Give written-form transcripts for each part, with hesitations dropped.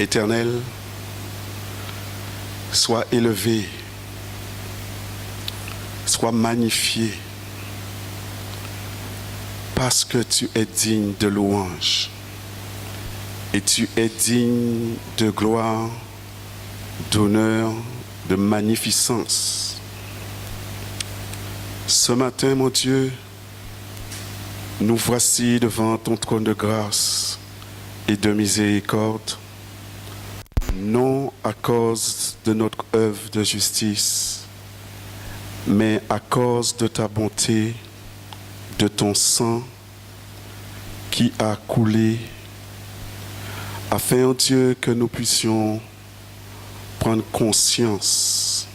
Éternel, sois élevé, sois magnifié, parce que tu es digne de louange et tu es digne de gloire, d'honneur, de magnificence. Ce matin, mon Dieu, nous voici devant ton trône de grâce et de miséricorde, non à cause de notre œuvre de justice, mais à cause de ta bonté, de ton sang qui a coulé, afin, Dieu, que nous puissions prendre conscience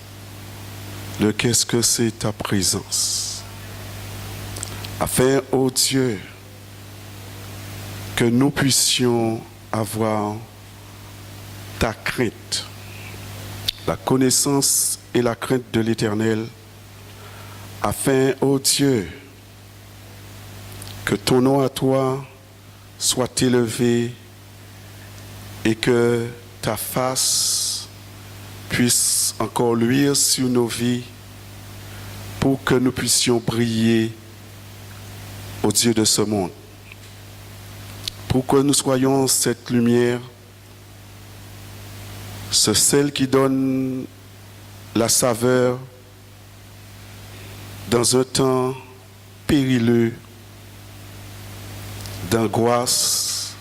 de qu'est-ce que c'est ta présence. Afin, ô Dieu, que nous puissions avoir ta crainte, la connaissance et la crainte de l'Éternel, afin, ô Dieu, que ton nom à toi soit élevé et que ta face puisse encore luire sur nos vies pour que nous puissions briller au Dieu de ce monde. Pour que nous soyons cette lumière, ce sel qui donne la saveur dans un temps périlleux, d'angoisse,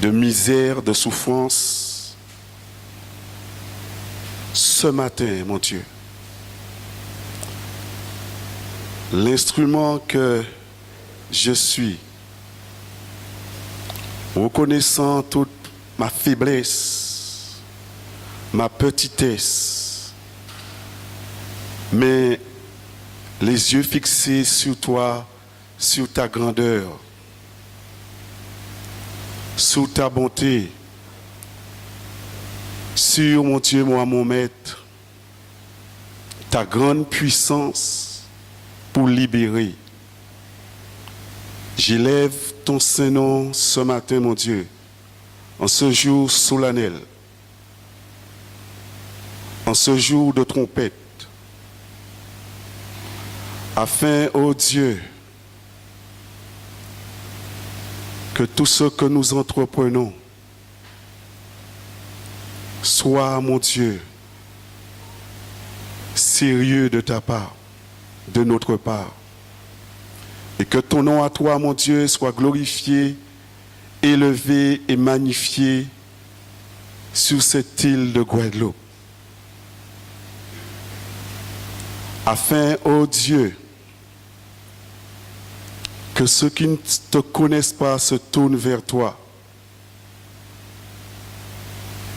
de misère, de souffrance. Ce matin, mon Dieu, l'instrument que je suis, reconnaissant toute ma faiblesse, ma petitesse, mais les yeux fixés sur toi, sur ta grandeur, sur ta bonté, sur, mon Dieu, moi, mon Maître, ta grande puissance pour libérer. J'élève ton Saint-Nom ce matin, mon Dieu, en ce jour solennel, en ce jour de trompette, afin, ô Dieu, que tout ce que nous entreprenons soit, mon Dieu, sérieux de ta part, de notre part. Et que ton nom à toi, mon Dieu, soit glorifié, élevé et magnifié sur cette île de Guadeloupe. Afin, ô Dieu, que ceux qui ne te connaissent pas se tournent vers toi.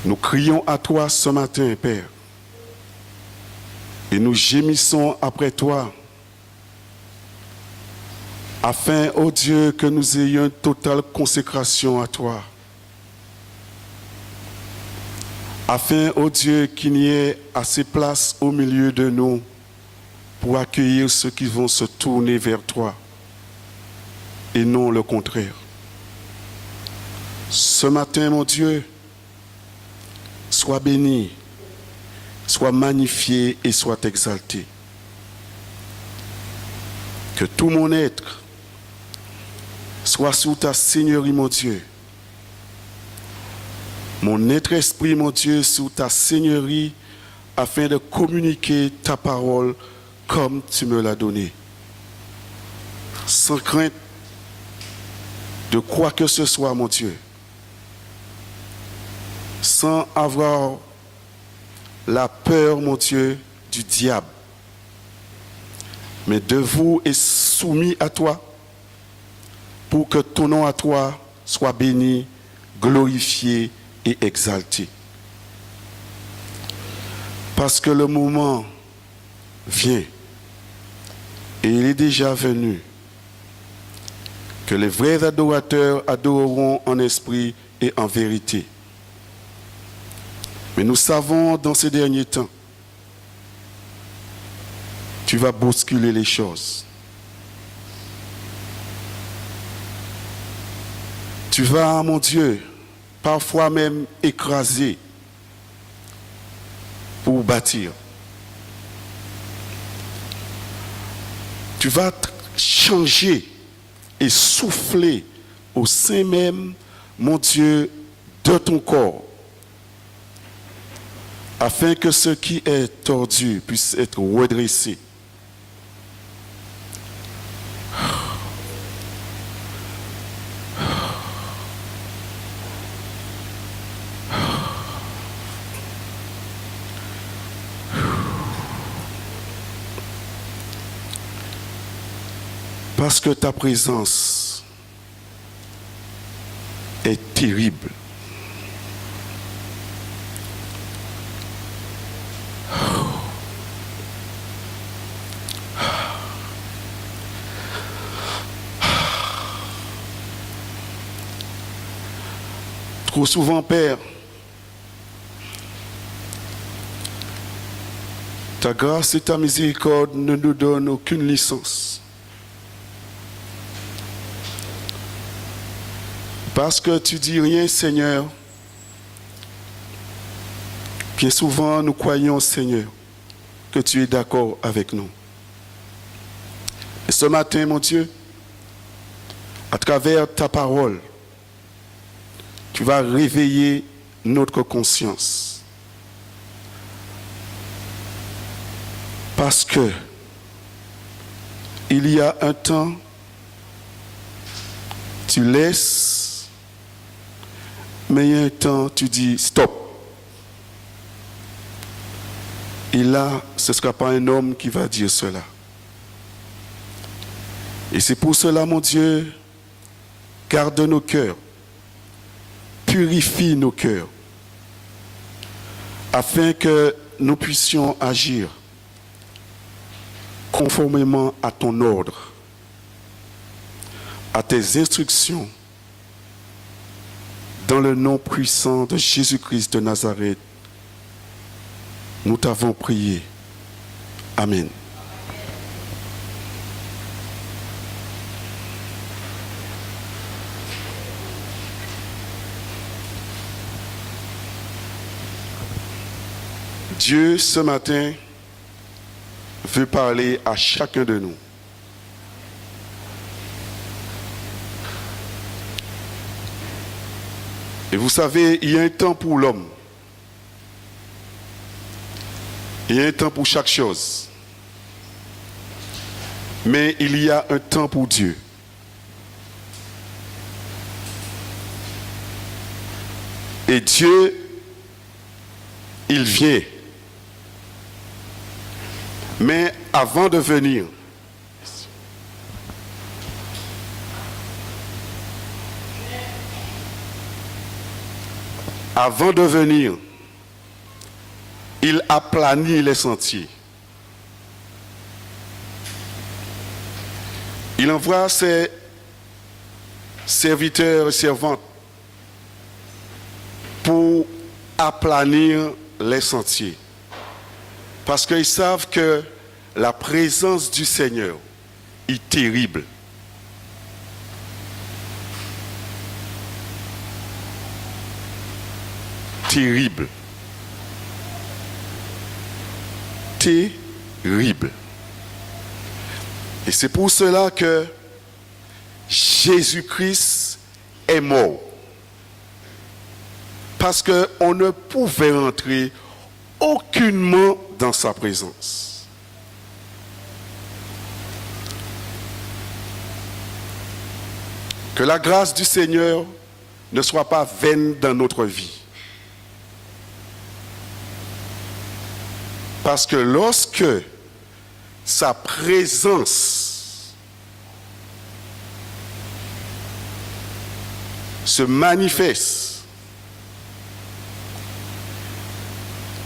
Nous crions à toi ce matin, Père, et nous gémissons après toi, afin, ô Dieu, que nous ayons une totale consécration à toi. Afin, ô Dieu, qu'il y ait assez de place au milieu de nous pour accueillir ceux qui vont se tourner vers toi, et non le contraire. Ce matin, mon Dieu, sois béni, sois magnifié et sois exalté. Que tout mon être soit sous ta Seigneurie, mon Dieu. Mon être esprit, mon Dieu, sous ta Seigneurie, afin de communiquer ta parole comme tu me l'as donnée. Sans crainte de quoi que ce soit, mon Dieu. Sans avoir la peur, mon Dieu, du diable. Mais de vous et soumis à toi, pour que ton nom à toi soit béni, glorifié et exalté. Parce que le moment vient, et il est déjà venu, que les vrais adorateurs adoreront en esprit et en vérité. Mais nous savons dans ces derniers temps, tu vas bousculer les choses. Tu vas, mon Dieu, parfois même écrasé pour bâtir. Tu vas changer et souffler au sein même, mon Dieu, de ton corps, afin que ce qui est tordu puisse être redressé. Parce que ta présence est terrible. Trop souvent, Père, ta grâce et ta miséricorde ne nous donnent aucune licence. Parce que tu dis rien, Seigneur, bien souvent nous croyons, Seigneur, que tu es d'accord avec nous. Et ce matin, mon Dieu, à travers ta parole, tu vas réveiller notre conscience. Parce que il y a un temps, tu laisses, mais il y a un temps, tu dis stop. Et là, ce ne sera pas un homme qui va dire cela. Et c'est pour cela, mon Dieu, garde nos cœurs, purifie nos cœurs, afin que nous puissions agir conformément à ton ordre, à tes instructions, dans le nom puissant de Jésus-Christ de Nazareth. Nous t'avons prié. Amen. Dieu, ce matin, veut parler à chacun de nous. Et vous savez, il y a un temps pour l'homme. Il y a un temps pour chaque chose. Mais il y a un temps pour Dieu. Et Dieu, il vient. Mais avant de venir, il aplanit les sentiers. Il envoie ses serviteurs et servantes pour aplanir les sentiers. Parce qu'ils savent que la présence du Seigneur est terrible. Terrible. Terrible. Et c'est pour cela que Jésus-Christ est mort. Parce qu'on ne pouvait entrer aucunement dans sa présence. Que la grâce du Seigneur ne soit pas vaine dans notre vie. Parce que lorsque sa présence se manifeste,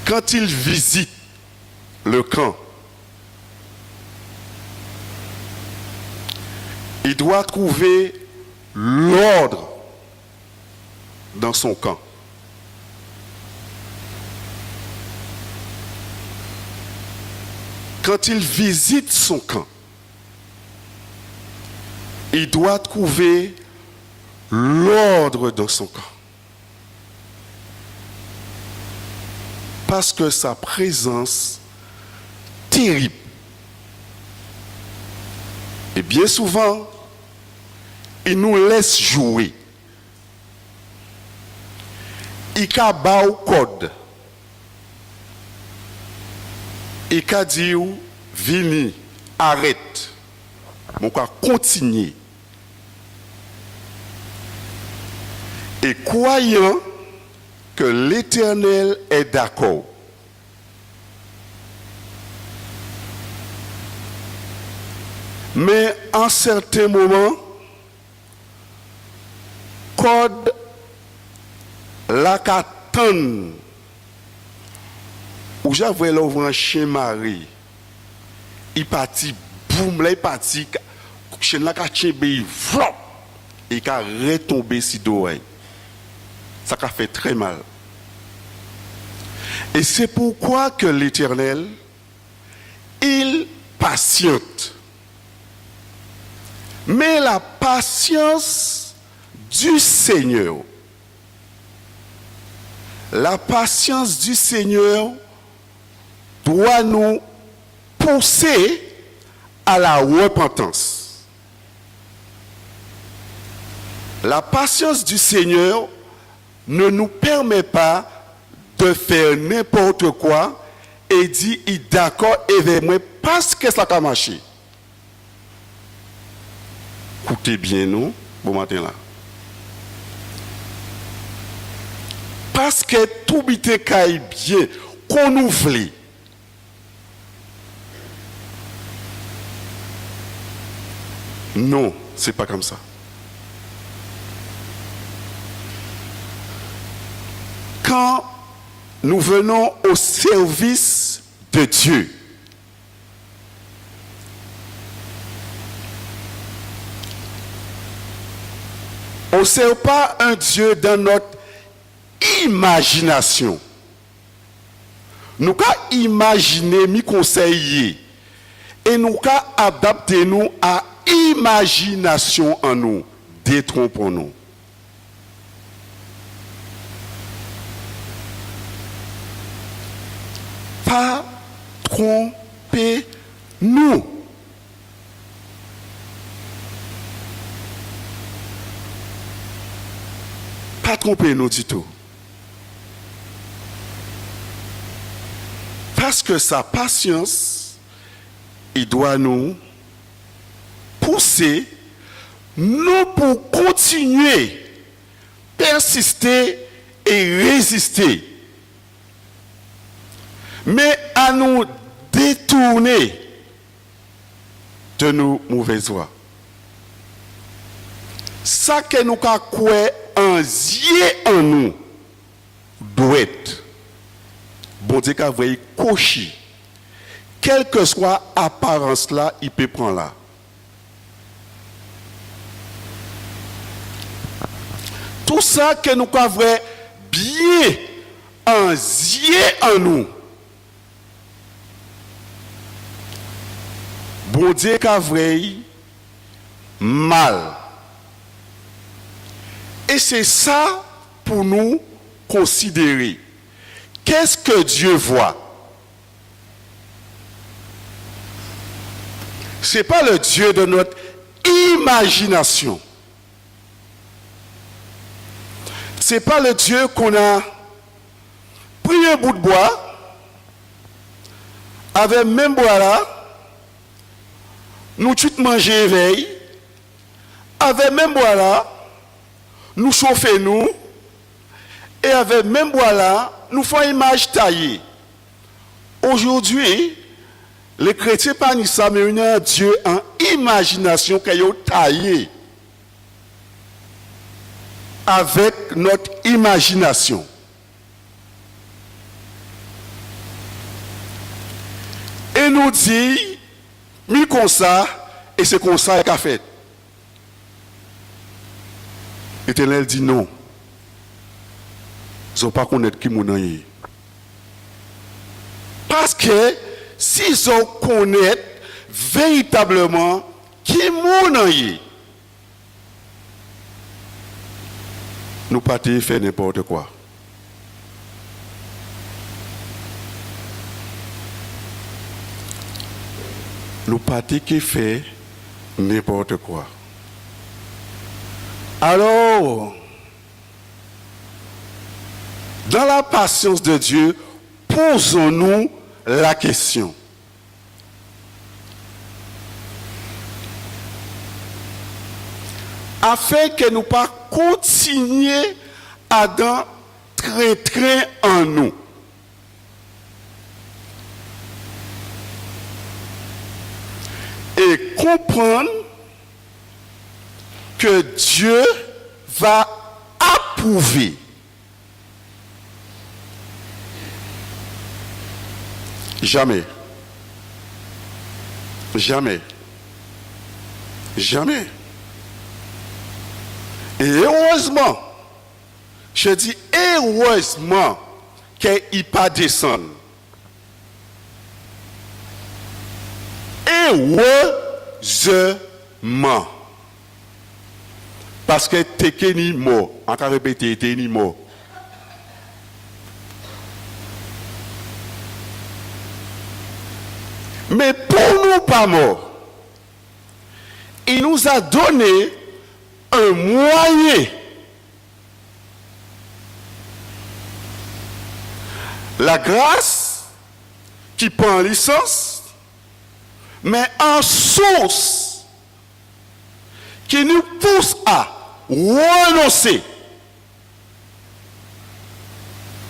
quand il visite le camp, il doit trouver l'ordre dans son camp. Quand il visite son camp, il doit trouver l'ordre dans son camp. parce que sa présence terrible. Et bien souvent, il nous laisse jouer. Il a bas au code. Il a dit, vini, arrête. On va continuer. Et croyant que l'Éternel est d'accord. Mais en certains moments, code la catane où j'avais l'ouvert chez Marie, il partit boum là il partit chez la catchebe il flop et il a retombé si d'oreille. Ça a fait très mal. Et c'est pourquoi que l'Éternel il patiente. Mais la patience du Seigneur, doit nous pousser à la repentance. La patience du Seigneur ne nous permet pas de faire n'importe quoi et dire il est d'accord avec moi parce que ça a marché. Écoutez bien nous, bon matin là. Parce que tout bite caille bien, qu'on nous voulait. Non, c'est pas comme ça. Quand nous venons au service de Dieu, on ne sert pas un Dieu dans notre imagination. Nous avons imaginé, nous conseiller et nous avons adapté nous à imagination en nous. Détrompons-nous. Pas trompez-nous. Pas trompez-nous du tout. Parce que sa patience, il doit nous pousser, nous pour continuer, persister et résister. Mais à nous détourner de nos mauvaises voies. Ça que nous avons en zier en nous doit être. Bon Dieu qu'a voulu cocher. Quelle que soit l'apparence là, il peut prendre là. Tout ça que nous avons bien en zier en nous. Bon Dieu qu'a voulu mal. Et c'est ça pour nous considérer. Qu'est-ce que Dieu voit? Ce n'est pas le Dieu de notre imagination. Ce n'est pas le Dieu qu'on a pris un bout de bois, avec même bois là, nous tout manger éveil, avec même bois là, nous chauffer nous, et avec même bois là, nous faisons image taillée. Aujourd'hui, les chrétiens pas ni ça, mais un Dieu en imagination qu'ils ont taillé avec notre imagination. Et nous dit, mis comme ça, et c'est comme ça qu'a fait. L'Éternel dit non. Ils n'ont pas connaître qui mon nom. Parce que s'ils ont connaître véritablement qui mon nom, nous pas faire n'importe quoi. nous pas qui fait n'importe quoi. Alors, dans la patience de Dieu, posons-nous la question. Afin que nous pas continuer à dans train en nous. Et comprendre que Dieu va approuver. Jamais. Jamais. Jamais. Et heureusement, je dis heureusement qu'il pas descend. Heureusement. Parce que t'es ni mot. Encore répéter, t'es ni mot. Mais pour nous pas mort, il nous a donné un moyen. La grâce qui prend licence, mais en source qui nous pousse à renoncer.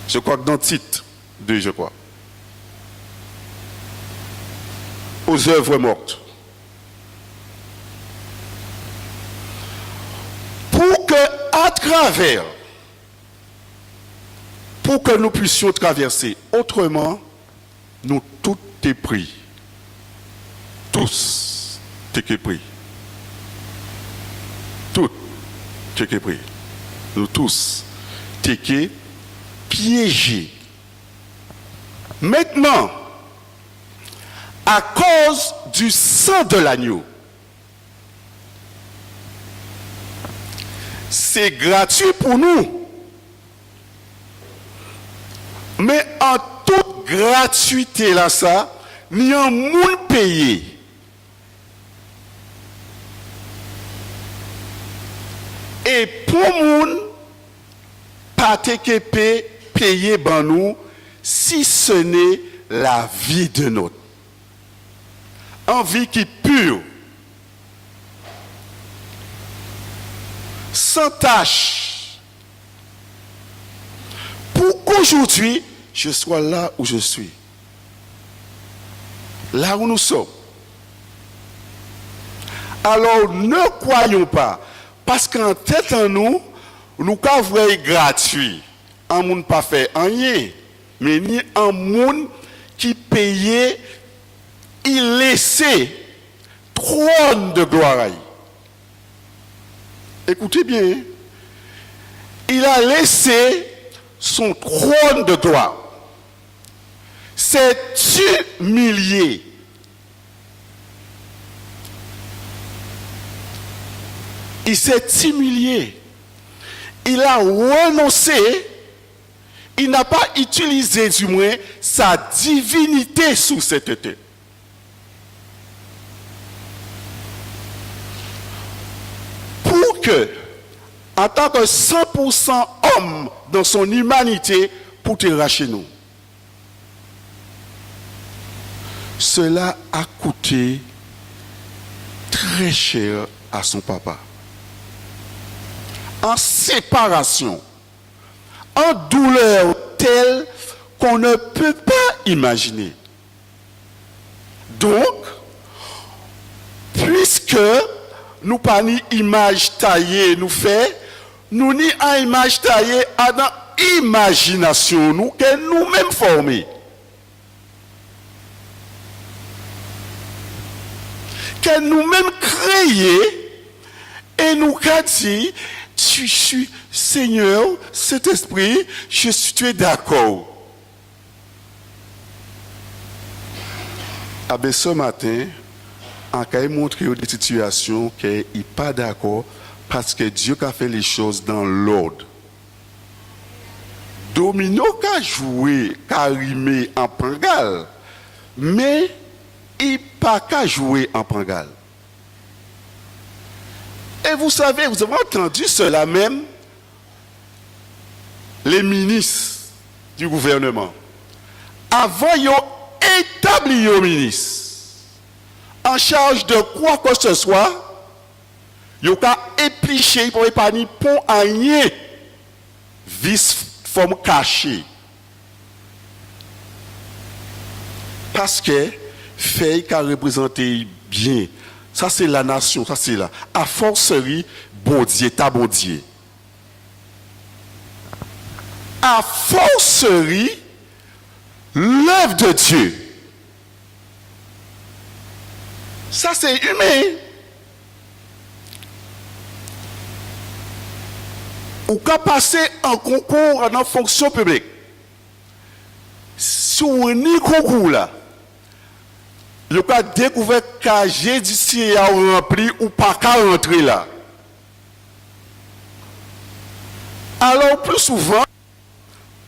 Je crois que dans le titre 2, je crois. Aux œuvres mortes. Pour que, à travers, pour que nous puissions traverser autrement, nous tout est pris. Tous, t'es pris. Tout, t'es pris. Nous tous, t'es piégés. Maintenant, à cause du sang de l'agneau, c'est gratuit pour nous. Mais en toute gratuité là ça, ni un monde payé. Et pour moun pas te payer ban nous si ce n'est la vie de notre. En vie qui est pure, sans tâche, pour qu'aujourd'hui, je sois là où je suis. Là où nous sommes. Alors, ne croyons pas, parce qu'en tête en nous, nous avons gratuit. Un monde pas fait rien, mais ni un monde qui payait, il laissait trône de gloire. Écoutez bien, il a laissé son trône de gloire. C'est humilié. Il s'est humilié. Il a renoncé. Il n'a pas utilisé du moins sa divinité sous cette terre. Pour que, en tant que 100% homme dans son humanité, pour te racheter nous. Cela a coûté très cher à son papa. En séparation, en douleur telle qu'on ne peut pas imaginer. Donc, puisque nous pas ni image taillée nous fait, nous ni en image taillée à dans imagination nous que nous-mêmes formés. Que nous-mêmes créés et nous qu'a dit, tu suis Seigneur, cet esprit, je suis tu es d'accord. Ah ben ce matin, en cas montré des situations qu'il n'est pas d'accord parce que Dieu a fait les choses dans l'ordre. Domino a joué, a rimé en pangal, mais il pas qu'à jouer en pangal. Et vous savez, vous avez entendu cela même, les ministres du gouvernement. Avant, ils ont établi un ministre en charge de quoi que ce soit, ils ont épliché pour épargner pour rien, vice forme cachée. Parce que fait qu'a représenté bien. Ça c'est la nation, ça c'est là. A forcerie, bon Dieu, ta bon Dieu. A forcerie, l'œuvre de Dieu. Ça c'est humain. Ou qu'à passer en concours dans fonction publique. Si on est concours là, le cas découvert que d'ici a rempli ou pas qu'à rentrer là. Alors plus souvent,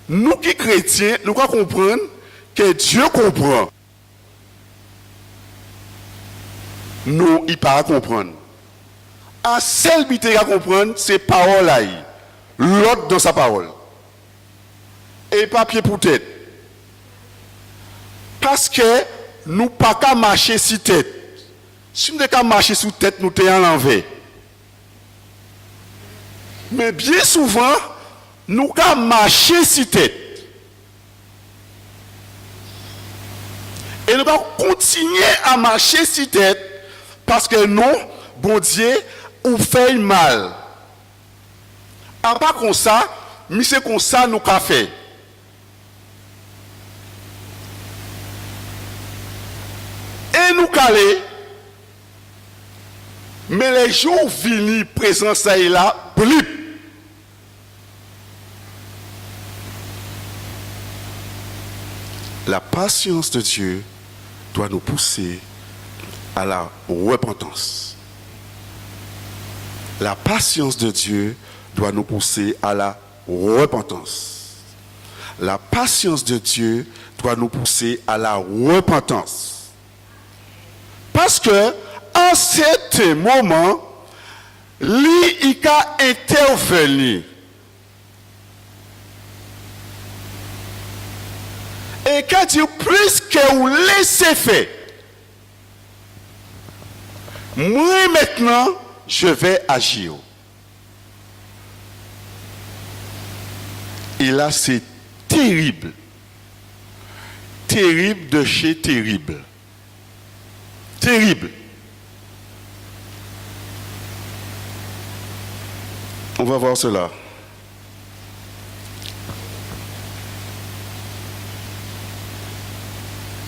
nous qui chrétiens, nous devons comprendre que Dieu comprend. Nous, il ne pas comprendre. Un seul but à comprendre, c'est parole là. L'autre dans sa parole. Et papier pour tête. Parce que nous pas qu'à marcher sur tête. Si nous n'avons pas marcher sur tête, nous sommes en l'envers. Mais bien souvent, nous qu'à marcher sur tête. Et nous allons continuer à marcher sur tête parce que nous, bon Dieu, nous fait mal. À part comme ça, mais c'est comme ça nous avons fait. Et nous calés, mais les jours venus, présents ça et là, blip. La patience de Dieu doit nous pousser à la repentance. La patience de Dieu doit nous pousser à la repentance. La patience de Dieu doit nous pousser à la repentance. Parce que, en cet moment, il a intervenu. Et quand dit plus que vous laissez faire, moi maintenant, je vais agir. Et là, c'est terrible. Terrible de chez terrible. Terrible. On va voir cela.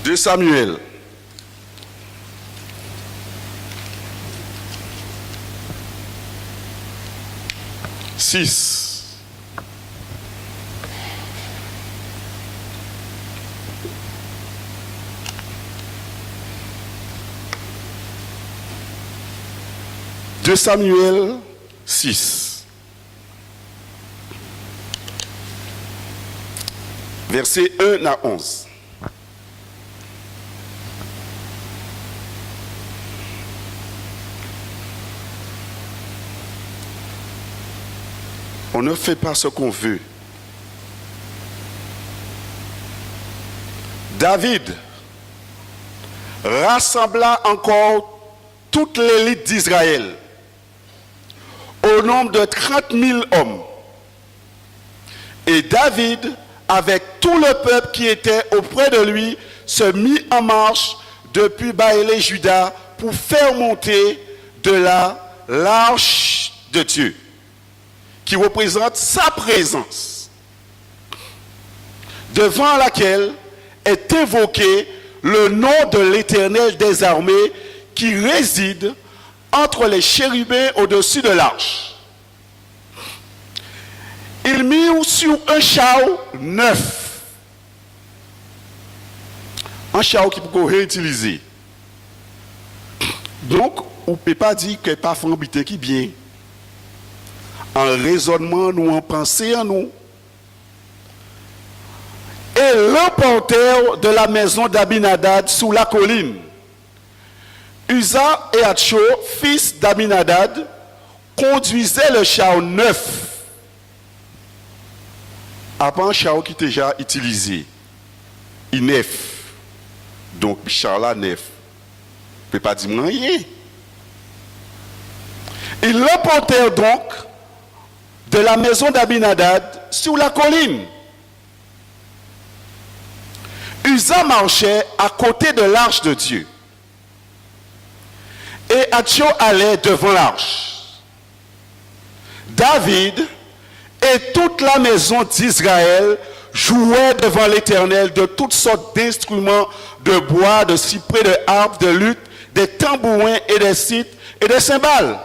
De Samuel. De Samuel 6. Versets 1 à 11. On ne fait pas ce qu'on veut. David rassembla encore toute l'élite d'Israël au nombre de 30 000 hommes. Et David, avec tout le peuple qui était auprès de lui, se mit en marche depuis Baëlé Juda pour faire monter de là l'arche de Dieu, qui représente sa présence, devant laquelle est évoqué le nom de l'Éternel des armées qui réside entre les chérubins au-dessus de l'arche. Il mit sur un char neuf, un char qui peut réutiliser. Donc, on ne peut pas dire que pas habiter qui bien. En raisonnement, nous en pensée en nous. Et l'emportèrent de la maison d'Abinadad sous la colline, Uza et Atcho, fils d'Aminadad, conduisaient le char neuf. Après un char qui était déjà utilisé. Il neuf. Donc, le char là neuf. Ne peut pas dire rien. Ils l'emportèrent donc de la maison d'Abinadad sur la colline. Uza marchait à côté de l'arche de Dieu. Et Atcho allait devant l'arche. David et toute la maison d'Israël jouaient devant l'Éternel de toutes sortes d'instruments de bois, de cyprès, de harpes, de luth, des tambourins et des cythes et des cymbales.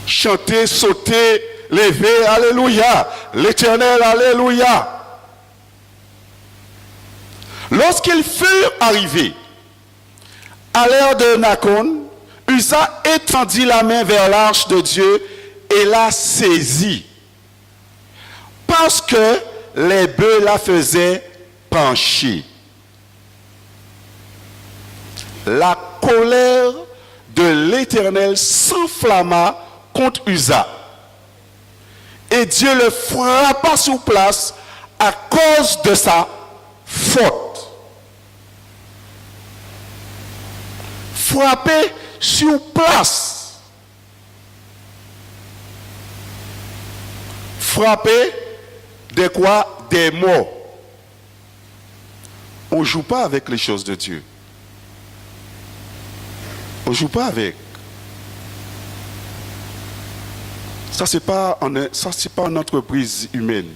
Chanter, sauter, lever, alléluia. L'Éternel, alléluia. Lorsqu'ils furent arrivés à l'heure de Nakon, Uza étendit la main vers l'arche de Dieu et la saisit. Parce que les bœufs la faisaient pencher. La colère de l'Éternel s'enflamma contre Uza. Et Dieu le frappa sur place à cause de sa faute. Frappé sur place. Frappé de quoi? Des morts. On ne joue pas avec les choses de Dieu. On ne joue pas avec. Ça, ce n'est pas une entreprise humaine.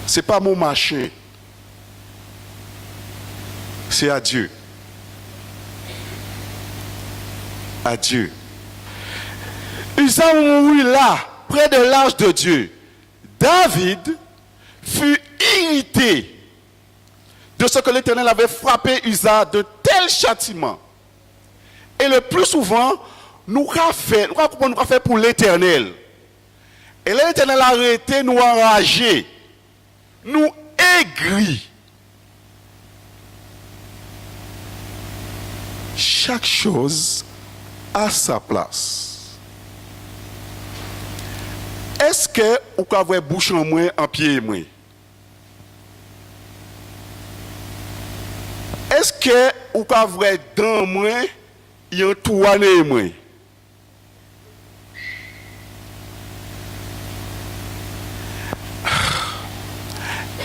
Ce n'est pas mon marché. C'est à Dieu. À Dieu. Uza mourut là, près de l'arche de Dieu. David fut irrité de ce que l'Éternel avait frappé Uza de tels châtiments. Et le plus souvent, nous avons fait pour l'Éternel. Et l'Éternel a arrêté nous enrager, nous aigris. Chaque chose a sa place. Est-ce que vous avez bouche en moins, en pied en moins? Est-ce que vous avez dents en moins, et un toit en moins?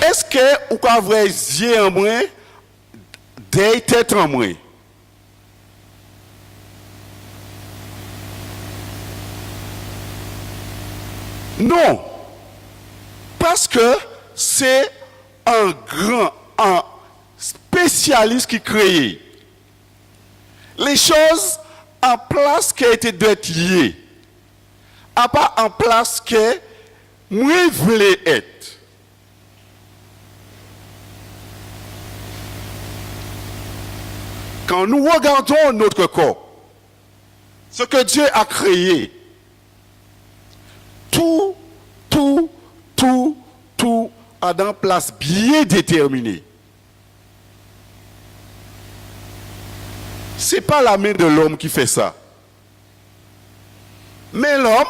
Est-ce que vous avez des yeux en moins, des têtes en moins? Non, parce que c'est un spécialiste qui crée les choses en place qui étaient d'être liées, à pas en place que moi voulais être. Quand nous regardons notre corps, ce que Dieu a créé, tout a dans place bien déterminée. Ce n'est pas la main de l'homme qui fait ça. Mais l'homme,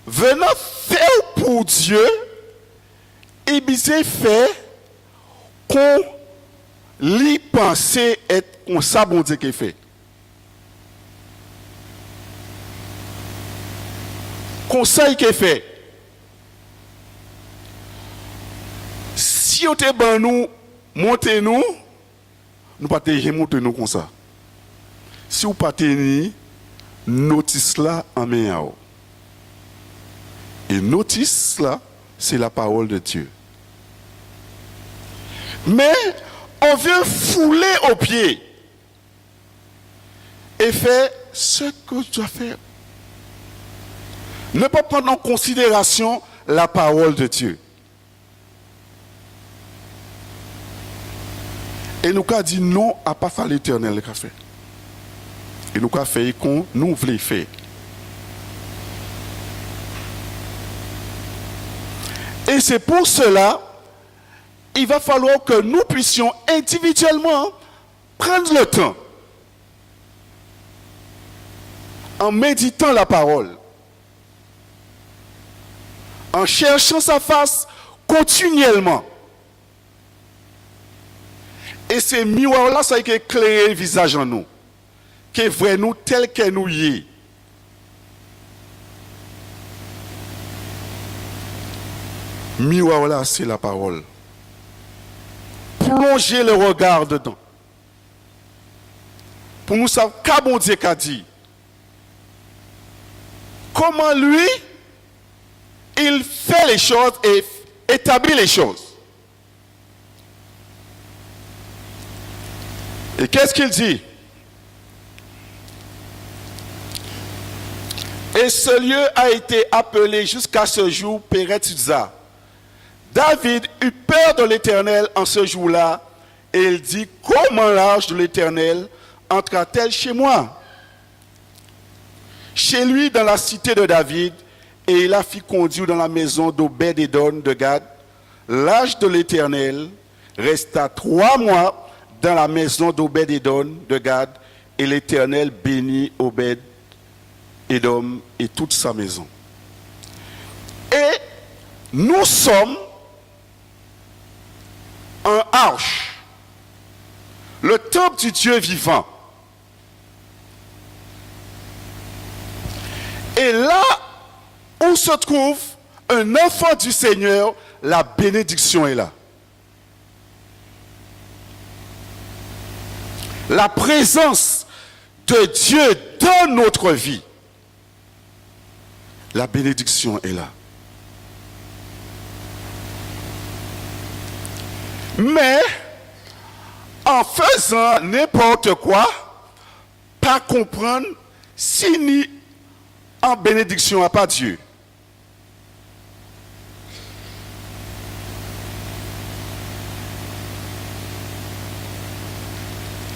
venant faire pour Dieu, il s'est fait qu'on lui pensait être comme ça, bon Dieu qui fait. Conseil qui fait. Si on te ban nous, montez nous, nous pas te monter nous comme ça. Si vous pas tenir notice là en main. Et notice là, c'est la parole de Dieu. Mais on veut fouler aux pieds et faire ce que tu dois faire. Ne pas prendre en considération la parole de Dieu. Et nous avons dit non à pas faire l'Éternel qu'a fait. Et nous avons fait qu'on nous voulait faire. Et c'est pour cela, il va falloir que nous puissions individuellement prendre le temps, en méditant la parole, en cherchant sa face continuellement. Et ces miroirs-là, ça a éclairé le visage en nous, qui est vrai nous tel que nous y est. Miroir là, c'est la parole. Plongez le regard dedans. Pour nous savoir qu'a bon Dieu qu'a dit. Comment lui, il fait les choses et établit les choses. Et qu'est-ce qu'il dit? Et ce lieu a été appelé jusqu'à ce jour Péretz-Uza. David eut peur de l'Éternel en ce jour-là, et il dit, comment l'ange de l'Éternel entra-t-elle chez moi? Chez lui, dans la cité de David, et il la fit conduire dans la maison d'Obed-Édom de Gad. L'ange de l'Éternel resta 3 mois dans la maison d'Obed-Édom de Gad, et l'Éternel bénit Obed-Édom et toute sa maison. Et nous sommes un arche, le temple du Dieu vivant. Et là où se trouve un enfant du Seigneur, la bénédiction est là. La présence de Dieu dans notre vie, la bénédiction est là. Mais en faisant n'importe quoi, pas comprendre si ni en bénédiction à pas Dieu.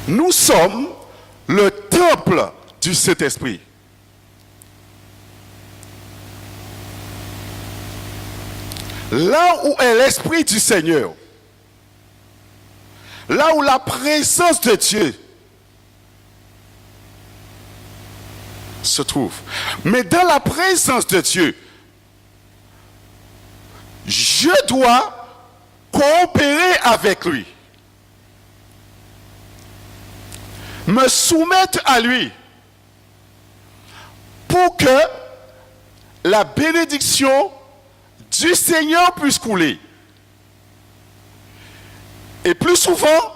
Nous sommes le temple du Saint-Esprit. Là où est l'Esprit du Seigneur, là où la présence de Dieu se trouve. Mais dans la présence de Dieu, je dois coopérer avec lui, me soumettre à lui pour que la bénédiction du Seigneur puisse couler. Et plus souvent,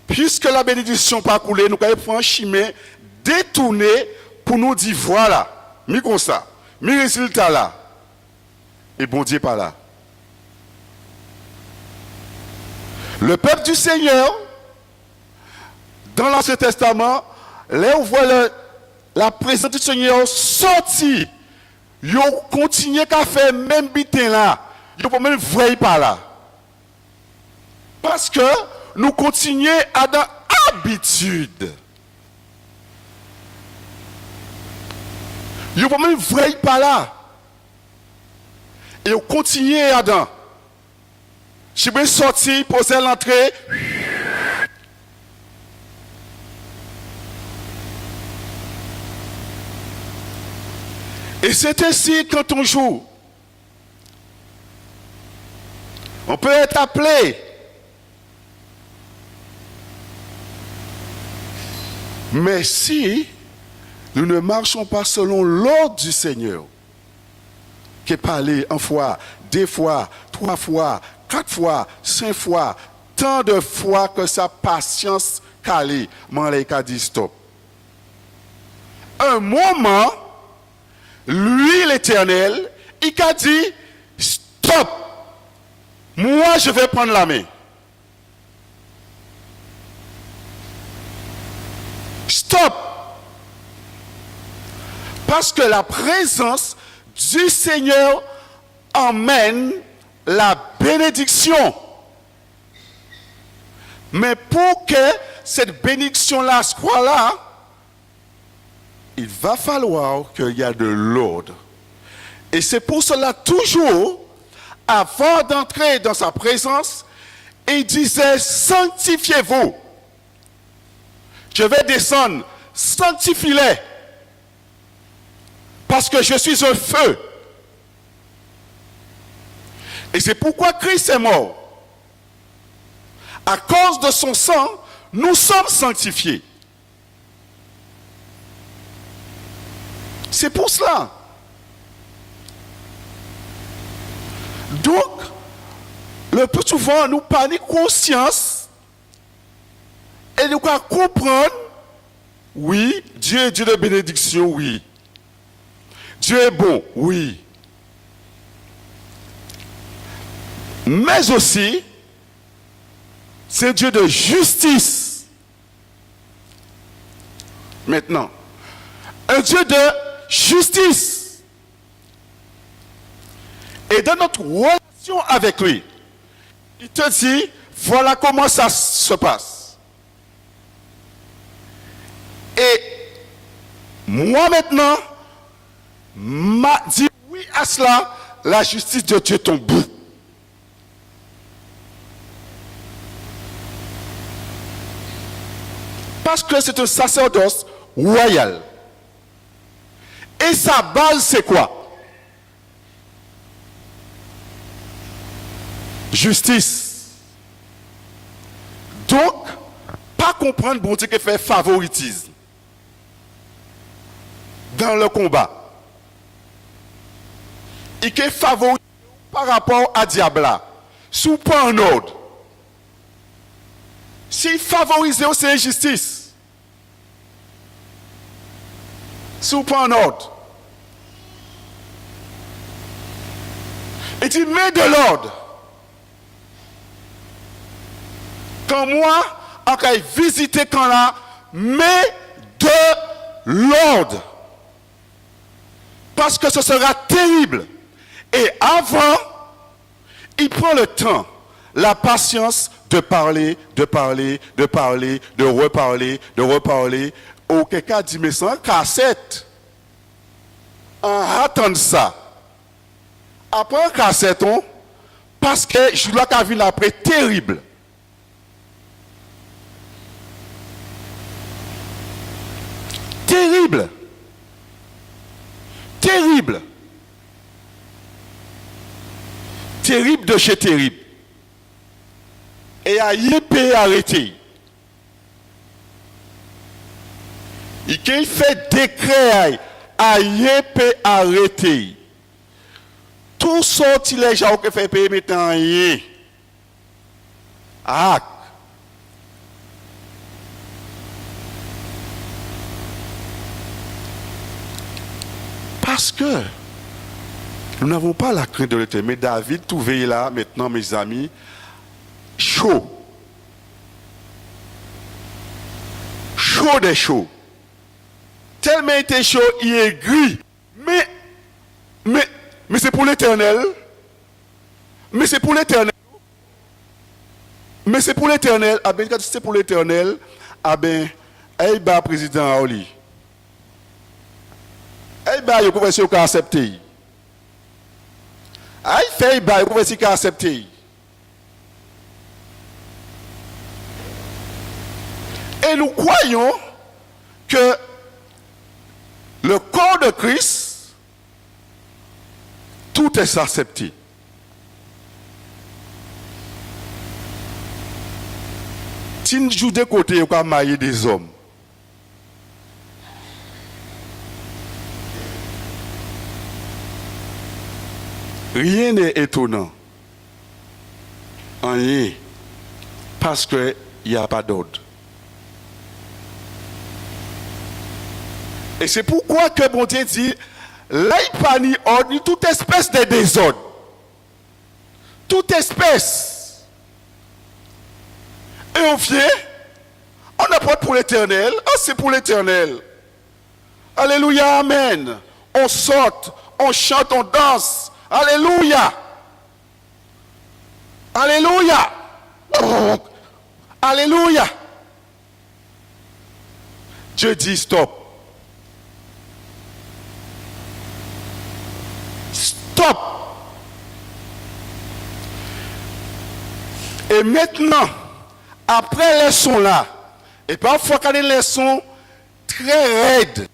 puisque la bénédiction pas couler, nous allons prendre un chemin détourné pour nous dire voilà, mi comme ça, mi résultat là, et bon Dieu pas là. Le peuple du Seigneur, dans l'Ancien Testament, là où on voit la présence du Seigneur sortir, ils ont continué à faire même bitin là, ils n'ont pas même vrai pas là. Parce que nous continuons à dans habitude. Ils n'ont pas même vrai pas là. Et on continue à dans. Je vais sortir, poser l'entrée. Et c'est ainsi quand on joue. On peut être appelé. Mais si nous ne marchons pas selon l'ordre du Seigneur, qui est parlé une fois, 2 fois, 3 fois, 4 fois, 5 fois, tant de fois que sa patience calée, Malaika dit stop. Un moment, lui l'Éternel, il a dit stop. Moi je vais prendre la main. Stop. Parce que la présence du Seigneur emmène la bénédiction. Mais pour que cette bénédiction-là soit là, il va falloir qu'il y ait de l'ordre. Et c'est pour cela toujours, avant d'entrer dans sa présence, Et il disait, sanctifiez-vous. Je vais descendre, sanctifie-les. Parce que je suis un feu. Et c'est pourquoi Christ est mort. À cause de son sang, nous sommes sanctifiés. C'est pour cela. Donc, le plus souvent, nous prenons conscience et nous comprendre, oui, Dieu est Dieu de bénédiction, oui. Dieu est bon, oui. Mais aussi, c'est Dieu de justice. Maintenant, un Dieu de justice. Et dans notre relation avec lui, il te dit, voilà comment ça se passe. Et moi maintenant, m'a dit oui à cela, la justice de Dieu est au bout. Parce que c'est un sacerdoce royal. Et sa base, c'est quoi? Justice. Donc, pas comprendre bon Dieu qui fait favoritisme dans le combat. Et qui favorise par rapport à Diabla, sous pas un ordre. S'il favorise, c'est injustice. Sous pas un ordre. Et tu mets de l'ordre. Quand moi, en cas visiter quand là, mets de l'ordre. Parce que ce sera terrible. Et avant, il prend le temps, la patience de parler, de reparler. Auquel cas, dit, mais sans cassette. En attendant ça. Après cassette, parce que je dois qu'à vivre après terrible. Terrible. Terrible. Terrible de chez terrible. Et à yépé arrêté. Et qu'il fait décret à yépé arrêté. Tout sortilège à que fait payer maintenant yé. Ah. Parce que nous n'avons pas la crainte de l'éternel. Mais David, tout veille là, maintenant, mes amis, chaud. Chaud des chauds. Tellement il était chaud, il est gris. Mais c'est pour l'éternel. Mais c'est pour l'éternel. Mais c'est pour l'éternel. Ah ben, quand c'est pour l'éternel, ah ben, il va président à Oli. Il va, il peut accepter. Ah, il fait, il peut accepter. Et nous croyons que le corps de Christ, tout est accepté. Si nous jouons de côté, on va marier des hommes. Rien n'est étonnant. Rien. Parce qu'il n'y a pas d'ordre. Et c'est pourquoi que bon Dieu dit, là il pas ni ordre, ni toute espèce de désordre. Toute espèce. Et on vient, on apporte pour l'éternel. Ah, c'est pour l'éternel. Alléluia, amen. On saute, on chante, on danse. Alléluia. Alléluia. Oh. Alléluia. Dieu dit stop. Stop. Et maintenant, après les sons là, et parfois quand les sons très raides,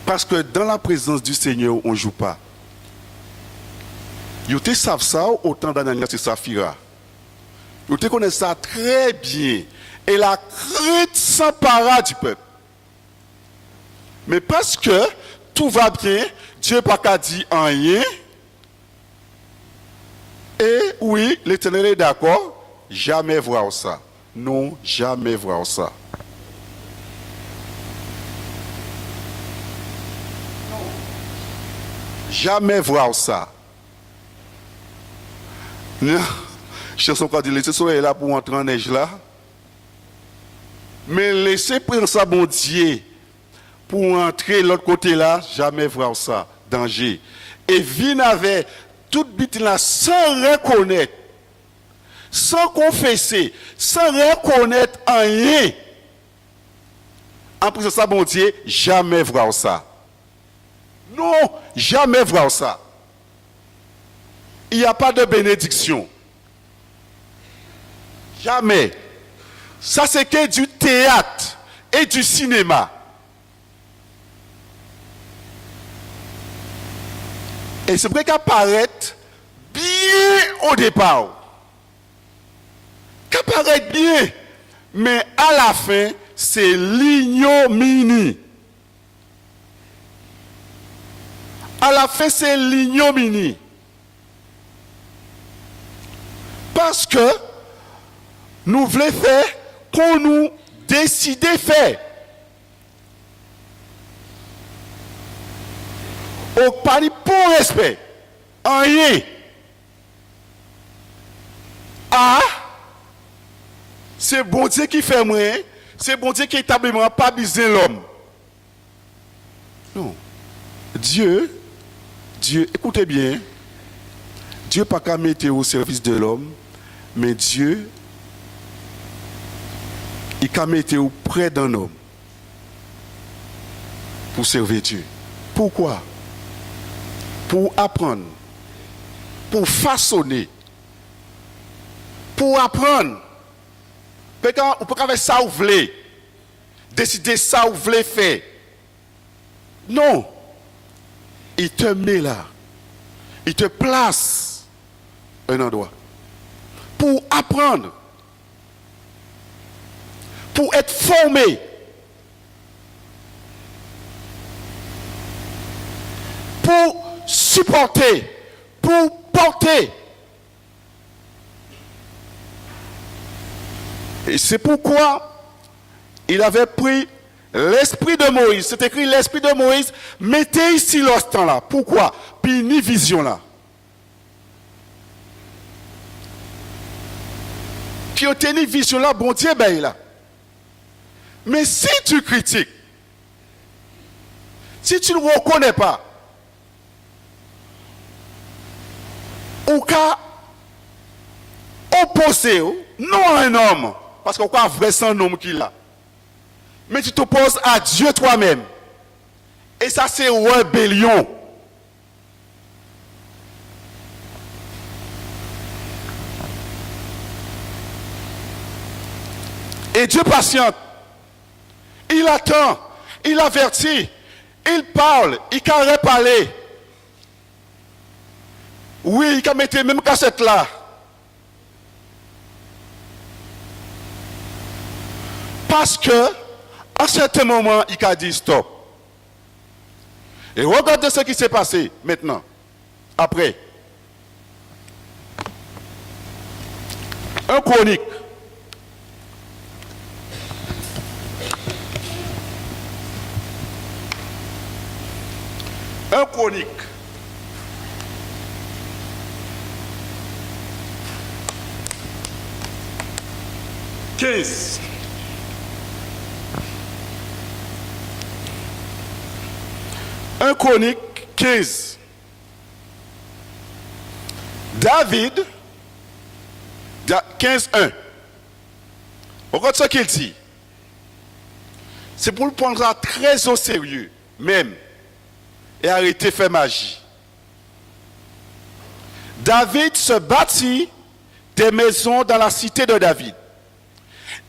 parce que dans la présence du Seigneur, on ne joue pas. Ils te savent ça autant d'Ananias et Saphira. Ils te connaissent ça très bien. Et la crainte s'empara du peuple. Mais parce que tout va bien, Dieu n'a pas dit rien. Et oui, l'Éternel est d'accord, jamais voir ça. Non, jamais voir ça. Jamais voir ça. Non. Chanson quand dit, laissez le soleil là pour entrer en neige là. Mais laissez prendre ça, bon Dieu, pour entrer de l'autre côté là, jamais voir ça. Danger. Et vin avait toute bite là sans reconnaître, sans confesser, sans reconnaître rien. En plus de ça, bon Dieu, jamais voir ça. Non, jamais voir ça. Il n'y a pas de bénédiction. Jamais. Ça, c'est que du théâtre et du cinéma. Et c'est vrai qu'apparaître bien au départ. Qu'apparaître bien. Mais à la fin, c'est l'ignominie. À la fin, c'est l'ignominie. Parce que nous voulons faire qu'on nous décide de faire. Au pari pour respect. En rien. Ah, c'est bon Dieu qui fait moi. C'est bon Dieu qui établit moi, pas besoin l'homme. Non. Dieu, écoutez bien. Dieu pas qu'à mettre au service de l'homme, mais Dieu, il qu'à mettre auprès d'un homme pour servir Dieu. Pourquoi? Pour apprendre, pour façonner, pour apprendre. Vous pouvez faire ça ou vous voulez, décider ça ou vous voulez faire. Non. Il te met là. Il te place un endroit pour apprendre, pour être formé, pour supporter, pour porter. Et c'est pourquoi il avait pris l'esprit de Moïse. C'est écrit l'esprit de Moïse, mettez ici l'instant là. Pourquoi? Puis ni vision là. Qui ont tenu vision là, bon Dieu, ben là. Mais si tu critiques, si tu ne reconnais pas, ou qu'à opposer, non à un homme, parce qu'on a un vrai sans homme qu'il a. Mais tu t'opposes à Dieu toi-même. Et ça, c'est rébellion. Et Dieu patiente. Il attend. Il avertit. Il parle. Il carré parler. Oui, il a mis même cassette là. Parce que, à un certain moment, il a dit stop. Et regardez ce qui s'est passé maintenant. Après. Un chronique. Un chronique. Un chronique 15. David, 15:1. Regarde ce qu'il dit. C'est pour le prendre ça très au sérieux, même, et arrêter de faire magie. David se bâtit des maisons dans la cité de David.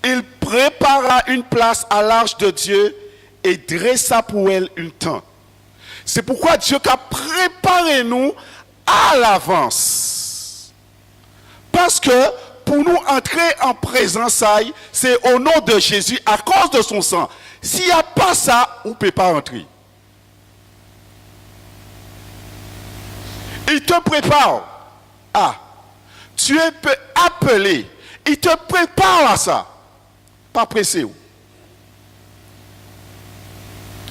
Il prépara une place à l'arche de Dieu et dressa pour elle une tente. C'est pourquoi Dieu a préparé nous à l'avance. Parce que pour nous entrer en présence, c'est au nom de Jésus, à cause de son sang. S'il n'y a pas ça, on ne peut pas entrer. Il te prépare. Ah, tu es appelé. Il te prépare à ça. Pas pressé. Ne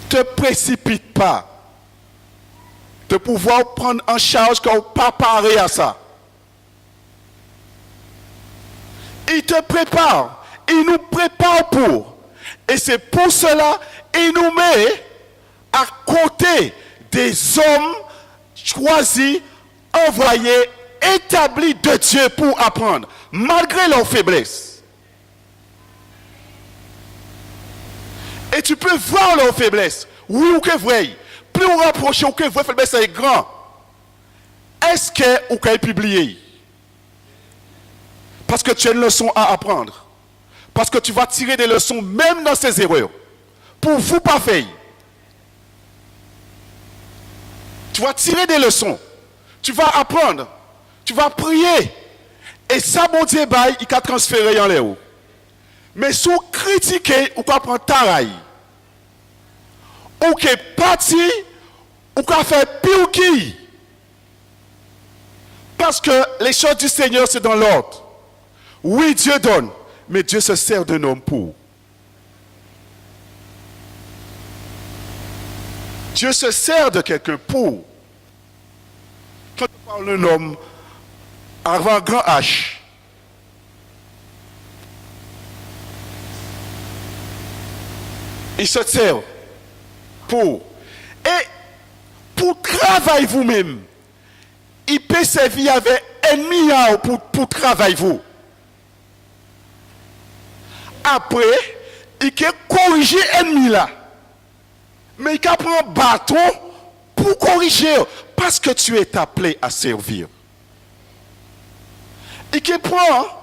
te précipite pas. De pouvoir prendre en charge qu'on pas paré à ça. Il te prépare. Il nous prépare pour. Et c'est pour cela qu'il nous met à côté des hommes choisis, envoyés, établis de Dieu pour apprendre, malgré leurs faiblesses. Et tu peux voir leurs faiblesses. Oui ou que vrai. Plus on rapproche ou que vrai faiblesse est grand. Est-ce que vous pouvez publier? Parce que tu as une leçon à apprendre. Parce que tu vas tirer des leçons même dans ces erreurs. Pour vous pas faire. Tu vas tirer des leçons. Tu vas apprendre. Tu vas prier. Et ça, mon Dieu, il va transférer en l'air. Mais si vous critiquez, vous pouvez prendre taraï. Ou que parti, ou qu'on fait pire qui. Parce que les choses du Seigneur, c'est dans l'ordre. Oui, Dieu donne, mais Dieu se sert d'un homme pour. Dieu se sert de quelqu'un pour. Quand on parle d'un homme, avant grand H, il se sert pour. Et pour travailler vous-même, il peut servir avec ennemi pour travailler vous. Après, il peut corriger l'ennemi là. Mais il peut prendre un bâton pour corriger. Parce que tu es appelé à servir. Il peut prendre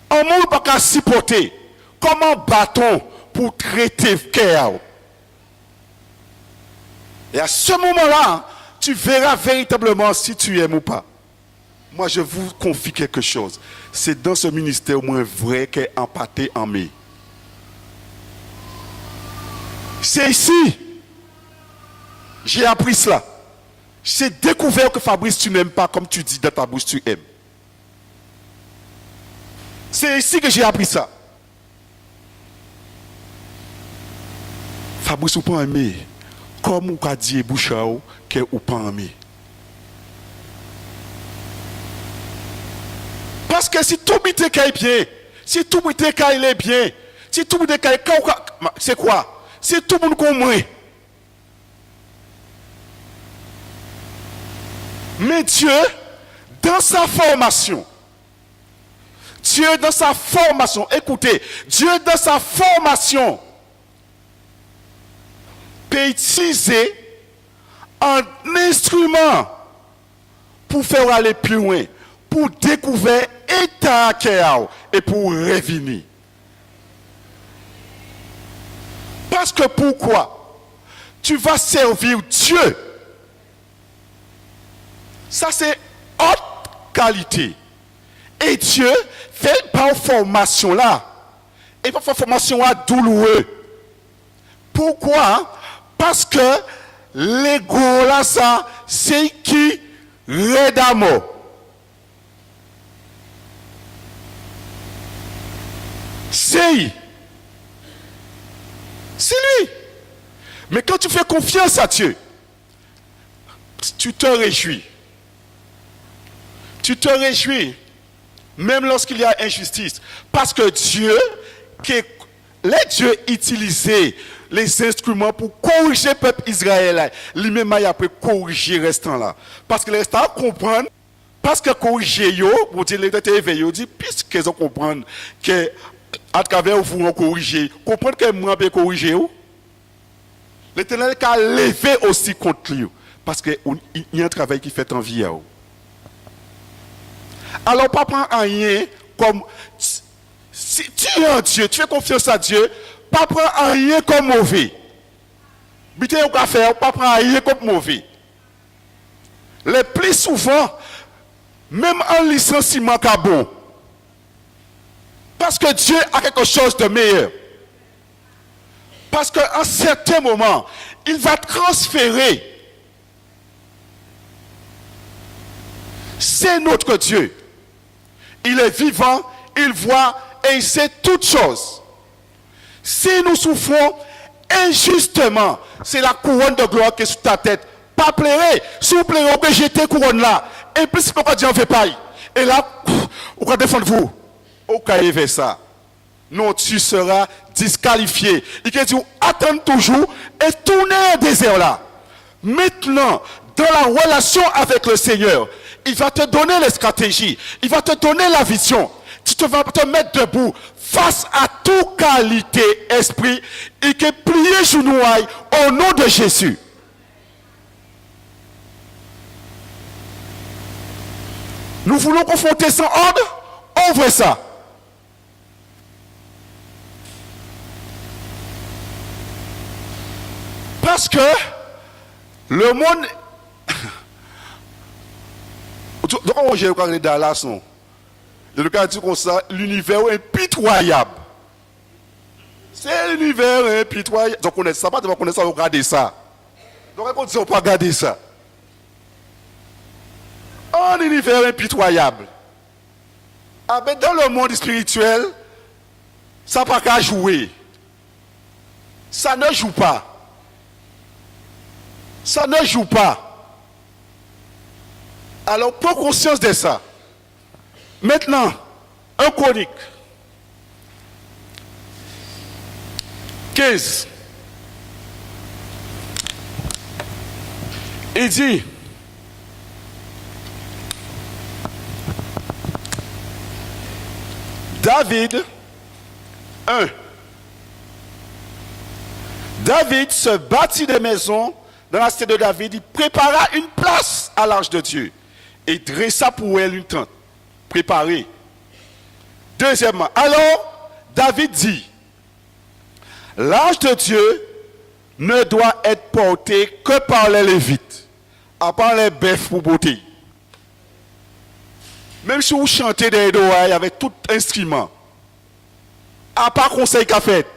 un monde pour qu'à supporter. Comme un bâton pour traiter cœur. Et à ce moment-là, tu verras véritablement si tu aimes ou pas. Moi, je vous confie quelque chose. C'est dans ce ministère moins vrai qu'est empâté en mai. C'est ici. J'ai appris cela. J'ai découvert que Fabrice, tu n'aimes pas comme tu dis dans ta bouche, tu aimes. C'est ici que j'ai appris ça. Fabrice, ou pas aimer. Comme ou qu'a dit Bouchao, que ou pas aimer. Parce que si tout bite est bien, si tout bite est bien, si tout bite est c'est quoi? Si tout le monde comprend. Mais Dieu, dans sa formation, écoutez, Dieu dans sa formation, peut utiliser un instrument pour faire aller plus loin, pour découvrir état et pour revenir. Parce que pourquoi? Tu vas servir Dieu. Ça c'est haute qualité. Et Dieu fait par formation là. Et par formation là douloureuse. Pourquoi? Parce que l'ego là ça c'est qui redamo. C'est lui. Mais quand tu fais confiance à Dieu, tu te réjouis. Tu te réjouis, même lorsqu'il y a injustice. Parce que Dieu, les dieux utilisaient les instruments pour corriger le peuple Israël. Lui-même, il a pu corriger le restant là. Parce que les restants comprennent, parce que corriger, vous dites, les têtes éveillés, dit, puisqu'ils ont compris que à travers vous, on corrige, comprendre que moi, je peux corriger. L'Éternel a levé aussi contre lui. Parce qu'il y a un travail qui fait envie. Alors, pas prendre rien comme... Si tu es un Dieu, tu fais confiance à Dieu, pas prendre rien comme mauvais. Bité au café, pas prendre rien comme mauvais. Le plus souvent, même un licenciement est bon. Parce que Dieu a quelque chose de meilleur. Parce qu'à un certain moment, il va transférer. C'est notre Dieu. Il est vivant, il voit et il sait toutes choses. Si nous souffrons injustement, c'est la couronne de gloire qui est sur ta tête. Pas pleurer. Si vous pleurez, que j'étais couronne là. Et puis, pourquoi Dieu ne fait pas. Et là, vous va défendre vous. Au cas vers ça. Non, tu seras disqualifié. Il dit, attends toujours et tournez au désert là. Maintenant, dans la relation avec le Seigneur, il va te donner les stratégies, il va te donner la vision. Tu vas te mettre debout face à toute qualité esprit et que plier genou au nom de Jésus. Nous voulons confronter sans ordre, ouvrez ça. Parce que le monde... Donc, j'ai regardé Dallas, non? Le cas dit comme ça, l'univers est impitoyable. C'est l'univers impitoyable. Donc, on connaît ça, pas de connaître ça, regarder ça. Donc, on dit, on peut pas regarder ça. Un univers impitoyable. Ah ben, dans le monde spirituel, ça n'a pas qu'à jouer. Ça ne joue pas. Ça ne joue pas. Alors, prends conscience de ça. Maintenant, un chronique. 15. Il dit, David, 1. David se bâtit des maisons dans la cité de David. Il prépara une place à l'arche de Dieu et dressa pour elle une tente préparée. Deuxièmement, alors David dit, l'arche de Dieu ne doit être portée que par les Lévites, à part les bœufs pour beauté. Même si vous chantez des doigts avec tout instrument, à part conseil qu'a fait.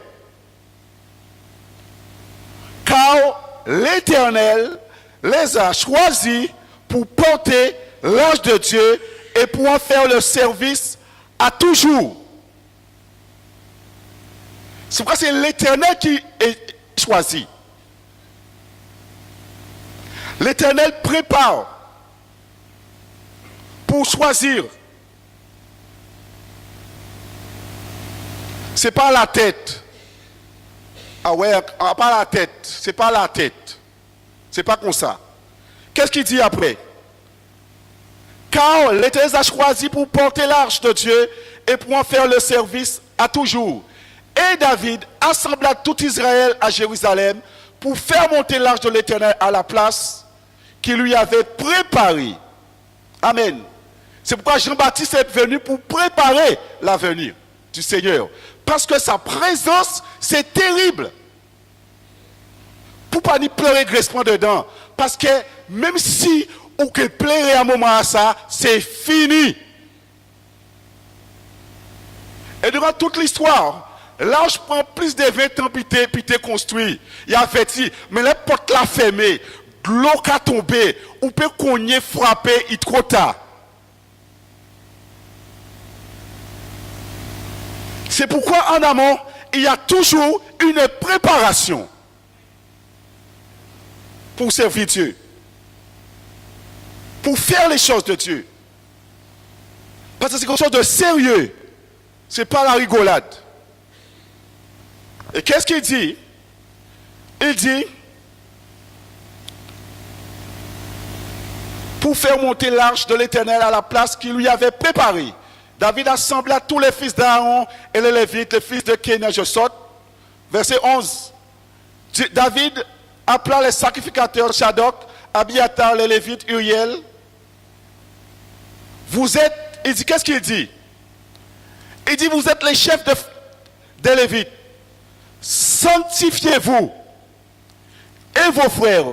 Car l'Éternel les a choisis pour porter l'arche de Dieu et pour en faire le service à toujours. C'est pourquoi c'est l'Éternel qui est choisi. L'Éternel prépare pour choisir. C'est pas la tête. Ah ouais, pas la tête. C'est pas la tête. C'est pas comme ça. Qu'est-ce qu'il dit après? Car l'Éternel a choisi pour porter l'arche de Dieu et pour en faire le service à toujours. Et David assembla tout Israël à Jérusalem pour faire monter l'arche de l'Éternel à la place qu'il lui avait préparée. Amen. C'est pourquoi Jean-Baptiste est venu pour préparer l'avenir du Seigneur. Parce que sa présence, c'est terrible. Pour ne pas ni pleurer graissement dedans. Parce que même si on peut pleurer à un moment à ça, c'est fini. Et durant toute l'histoire, l'arche prend plus de 20 ans puis t'es construit. Il a fait dit, mais les portes la fermée, l'eau a tombé, on peut cogner, frapper, il est trop tard. C'est pourquoi en amont, il y a toujours une préparation pour servir Dieu, pour faire les choses de Dieu. Parce que c'est quelque chose de sérieux. Ce n'est pas la rigolade. Et qu'est-ce qu'il dit? Il dit, pour faire monter l'arche de l'Éternel à la place qu'il lui avait préparée. David assembla tous les fils d'Aaron et les Lévites, les fils de Kénia, je saute. Verset 11. David appela les sacrificateurs Shadok, Abiatar, les Lévites, Uriel. Vous êtes il dit, qu'est-ce qu'il dit? Il dit, vous êtes les chefs des Lévites. Sanctifiez-vous et vos frères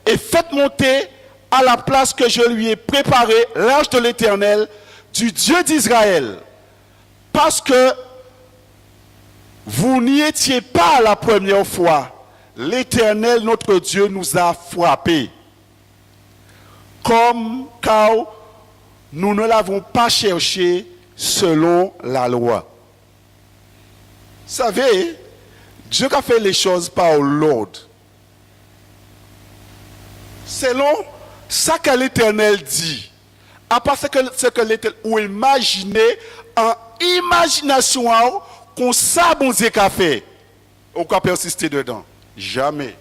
et faites monter à la place que je lui ai préparée l'arche de l'Éternel, du Dieu d'Israël. Parce que vous n'y étiez pas la première fois. L'Éternel, notre Dieu, nous a frappés. Car nous ne l'avons pas cherché selon la loi. Vous savez, Dieu a fait les choses par l'ordre. Selon ça que l'Éternel dit. À part ce que l'Éternel ou imaginez en imagination qu'on sait bon Dieu qu'a fait. On peut persister dedans. Jamais.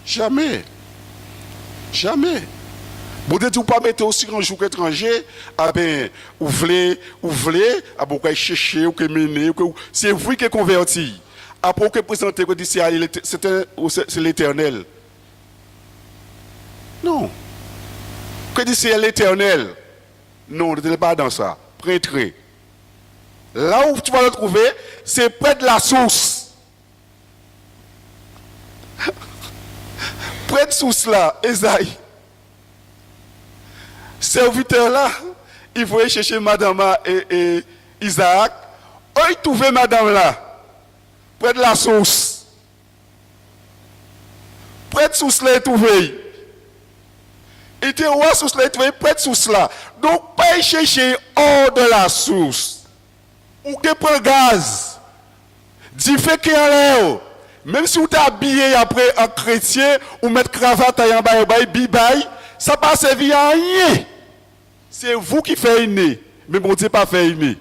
Jamais. Jamais. Vous ne pas mettre aussi un jour étranger, ah ben, vous voulez, ah bon, vous chercher, vous mener, c'est vous qui converti. Après, vous présentez, vous dites, c'est l'Éternel. Non. Que dit c'est l'Éternel? Non, ne pas dans ça. Prêtre. Là où tu vas le trouver, c'est près de la source. Près de source là, Esaïe. Serviteur là, il voulait chercher madame et Isaac. Il trouvait madame là, près de la source. Près de source là, il trouvait. Il était roi source là, il trouvait près de source là. Donc, pas chercher hors de la source. Ou que prend gaz. Dit fait qu'il y a l'air. Même si vous êtes habillé après un chrétien, ou mettre cravate en bas, bibaye, ça pas servir à rien. C'est vous qui faites aimer, mais mon Dieu pas fait aimer.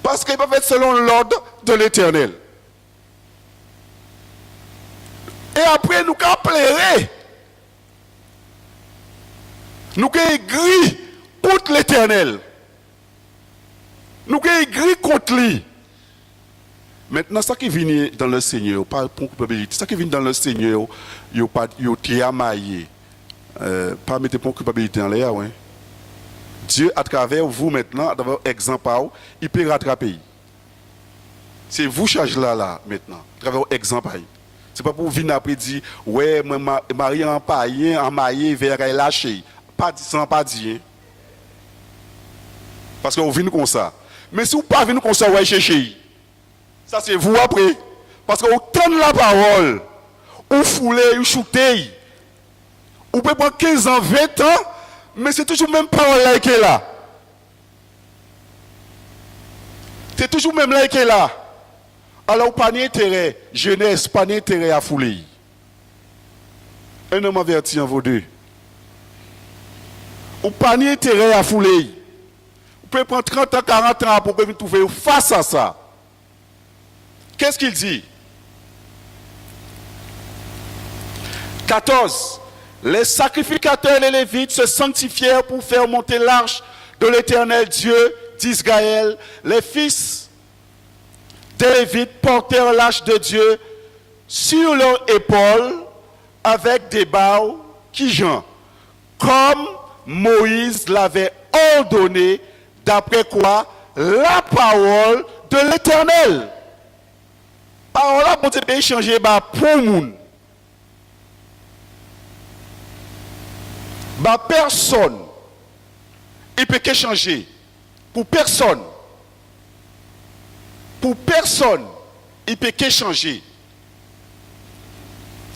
Parce qu'il n'est pas fait selon l'ordre de l'Éternel. Et après, nous avons pleuré. Nous avons écrit contre l'Éternel. Nous avons écrit contre lui. Maintenant, ça qui vient dans le Seigneur, pas pour culpabilité, ça qui vient dans le Seigneur, il y a amaillé. Pas mettre pour culpabilité en l'air. Ouais. Dieu, à travers vous maintenant, à travers exemple, il peut rattraper. C'est vous charge là maintenant, à travers exemple. C'est pas pour venir après dire, ouais, Marie en païen, en maillé, vers elle lâché. Pas dit ça, pas dit. Parce que vous venez comme ça. Mais si vous ne pas venir comme ça, vous allez chercher. Ça, c'est vous après. Parce que vous tenez la parole, vous foulez, vous shootez. Vous pouvez prendre 15 ans, 20 ans, mais c'est toujours même parole là qui est là. C'est toujours même là qui est là. Alors, pas d'intérêt, jeunesse, pas d'intérêt à fouler. Un homme averti en vaut deux. Ou pas d'intérêt à fouler. Vous pouvez prendre 30 ans, 40 ans pour que vous trouviez face à ça. Qu'est-ce qu'il dit? 14. Les sacrificateurs et les Lévites se sanctifièrent pour faire monter l'arche de l'Éternel Dieu d'Israël. Les fils des Lévites portèrent l'arche de Dieu sur leurs épaules avec des bâts qui genre, comme Moïse l'avait ordonné, d'après quoi la parole de l'Éternel. Parole là, pour te échanger pour moun. Personne, il peut qu'échanger. Pour personne. Pour personne, il peut qu'échanger.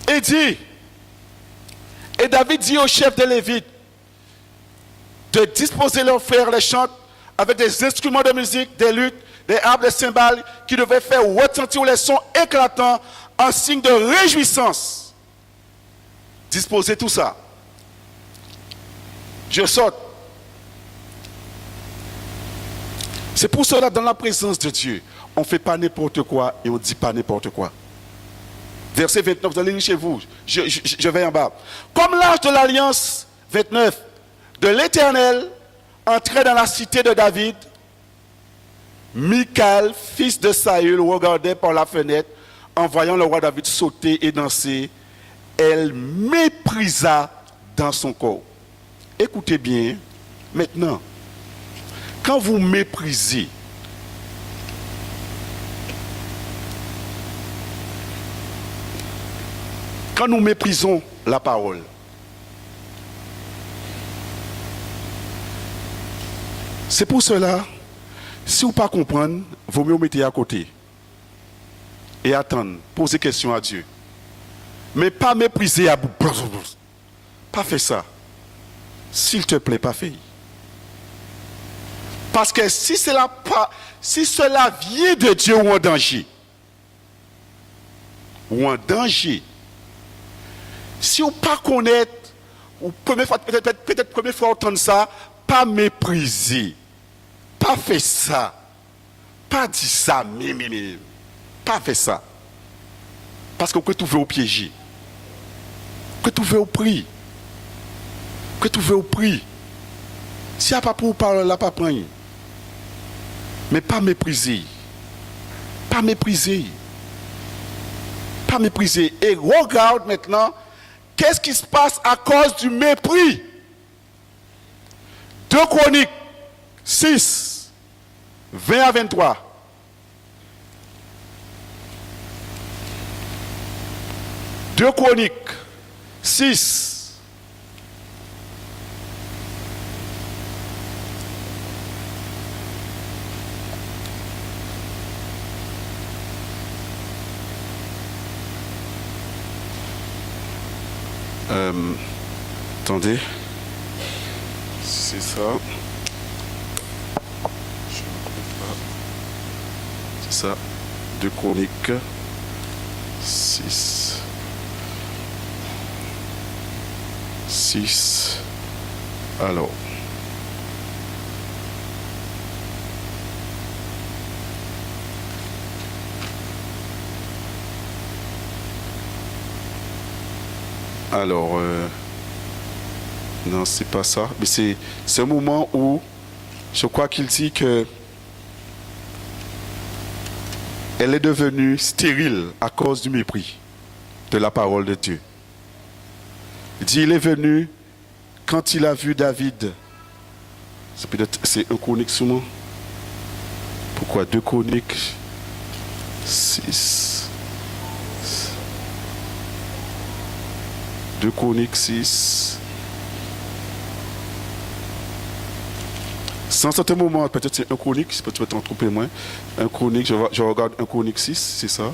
Et dit, et David dit au chef des Lévites de disposer leurs frères les chants avec des instruments de musique, des luttes, des harpes, des cymbales qui devaient faire retentir les sons éclatants en signe de réjouissance. Disposer tout ça. Je saute. C'est pour cela, dans la présence de Dieu, on ne fait pas n'importe quoi et on ne dit pas n'importe quoi. Verset 29, vous allez lire chez vous. Je vais en bas. Comme l'arche de l'alliance, 29, de l'Éternel entrait dans la cité de David, Michal, fils de Saül, regardait par la fenêtre en voyant le roi David sauter et danser. Elle méprisa dans son corps. Écoutez bien, Maintenant, quand vous méprisez, quand nous méprisons la parole, c'est pour cela, si vous ne pas comprendre, vaut mieux vous mettre à côté et attendre, poser question à Dieu. Mais pas mépriser à bout. Pas faire ça. S'il te plaît, pas faire. Parce que si cela vient de Dieu ou en danger, si vous ne pas connaître, ou peut-être première fois entendre ça, pas mépriser, pas faire ça, pas dire ça, pas faire ça. Parce que vous pouvez trouver au piéger, vous pouvez trouver au prix, vous pouvez trouver au prix. Si il n'y a pas pour parler, là, pas prendre. Mais pas mépriser. Pas mépriser. Pas mépriser. Et regarde maintenant, qu'est-ce qui se passe à cause du mépris? 2 Chroniques 6, 20 à 23. 2 Chroniques 6. Attendez, c'est ça. Je ne comprends pas. C'est ça. 2 Chroniques 6. 6. Alors. Alors, non, c'est pas ça. Mais c'est un moment où je crois qu'il dit que elle est devenue stérile à cause du mépris de la parole de Dieu. Il dit, il est venu quand il a vu David. C'est peut-être, c'est 1 Chronique souvent. Pourquoi 2 Chroniques 6. 2 Chroniques 6. Sans certain moment, peut-être c'est 1 Chronique, je peux t'en tromper moins. 1 Chronique, je regarde 1 Chronique 6, c'est ça.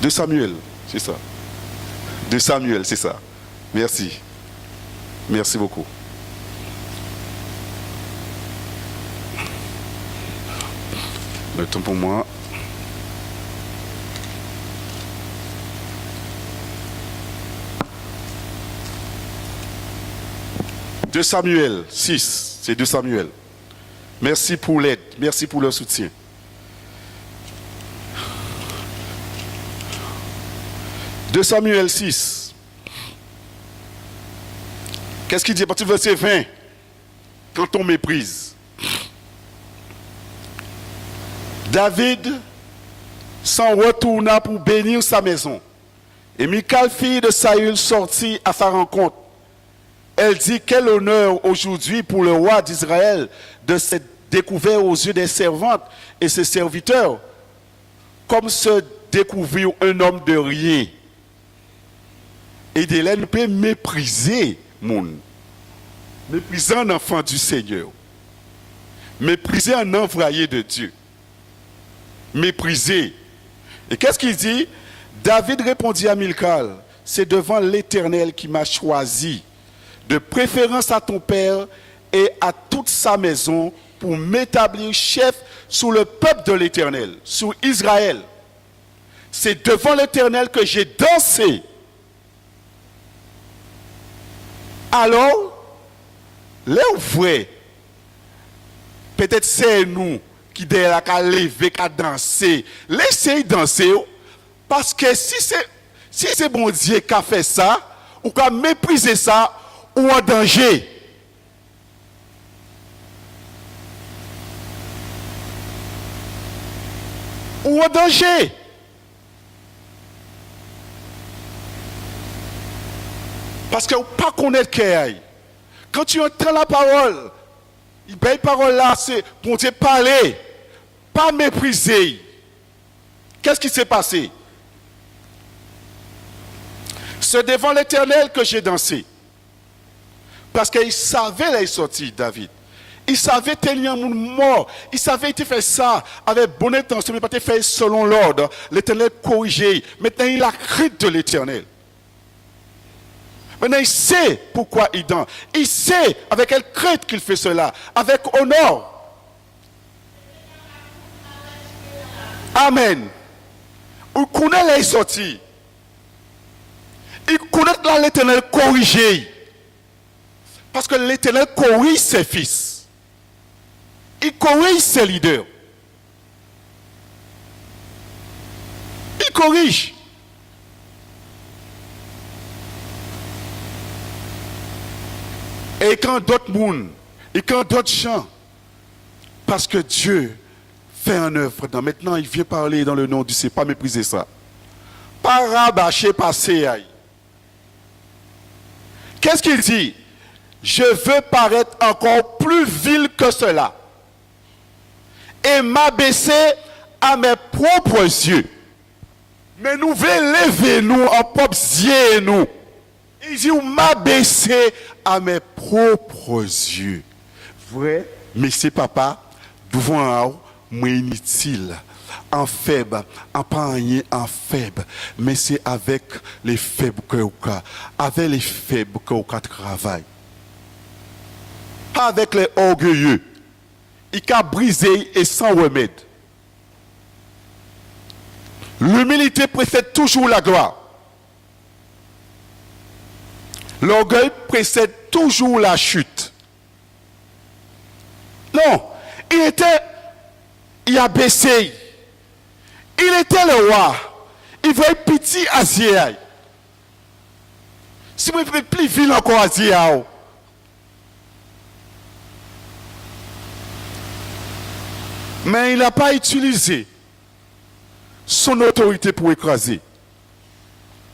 2 Samuel, c'est ça. 2 Samuel, c'est ça. Merci. Merci beaucoup. Le temps pour moi. De Samuel 6, c'est 2 Samuel. Merci pour l'aide, merci pour le soutien. De Samuel 6. Qu'est-ce qu'il dit à partir du verset 20? Quand on méprise. David s'en retourna pour bénir sa maison. Et Michal, fille de Saül, sortit à sa rencontre. Elle dit, quel honneur aujourd'hui pour le roi d'Israël de s'être découvert aux yeux des servantes et ses serviteurs, comme se découvrir un homme de rien. Et de là, nous peut mépriser monde. Mépriser un enfant du Seigneur. Mépriser un envoyé de Dieu. Mépriser. Et qu'est-ce qu'il dit? David répondit à Michal, c'est devant l'Éternel qui m'a choisi, de préférence à ton père et à toute sa maison, pour m'établir chef sur le peuple de l'Éternel, sur Israël. C'est devant l'Éternel que j'ai dansé. Alors, les vrais, peut-être c'est nous qui derrière la lever, qui danser. Laissez danser, parce que si c'est bon Dieu qui a fait ça, ou qui a méprisé ça, ou en danger. Ou en danger. Parce que vous ne pas connaître qui est. Quand tu entends la parole, belle parole là, c'est pour te parler, pas mépriser. Qu'est-ce qui s'est passé? C'est devant l'Éternel que j'ai dansé. Parce qu'il savait là, il sortit, David. Il savait tenir un monde mort. Il savait qu'il fait ça avec bonne intention, mais pas fait selon l'ordre. L'Éternel corrigeait. Maintenant, il a crainte de l'Éternel. Maintenant, il sait pourquoi il danse. Il sait avec quelle crainte qu'il fait cela. Avec honneur. Amen. Il connaît les sorties. Il connaît là l'Éternel corrigé. Parce que l'Éternel corrige ses fils. Il corrige ses leaders. Il corrige. Et quand d'autres mondes, et quand d'autres gens, parce que Dieu fait un œuvre. Maintenant, il vient parler dans le nom du Seigneur. Pas mépriser ça. Pas rabâcher, passer. Qu'est-ce qu'il dit? Je veux paraître encore plus vil que cela. Et m'abaisser à mes propres yeux. Mais nous voulons lever nous en propres yeux nous. Il dit, m'abaisser à mes propres yeux. Vrai, mais c'est papa, devant moi inutile, en faible, en pas rien, en faible. Mais c'est avec les faibles que vous avec les faibles que vous travaillez. Pas avec les orgueilleux. Il a brisé et sans remède. L'humilité précède toujours la gloire. L'orgueil précède toujours la chute. Non, il a baissé. Il était le roi. Il voyait petit Asia. Si vous faites plus vil encore Asia. Mais il n'a pas utilisé son autorité pour écraser.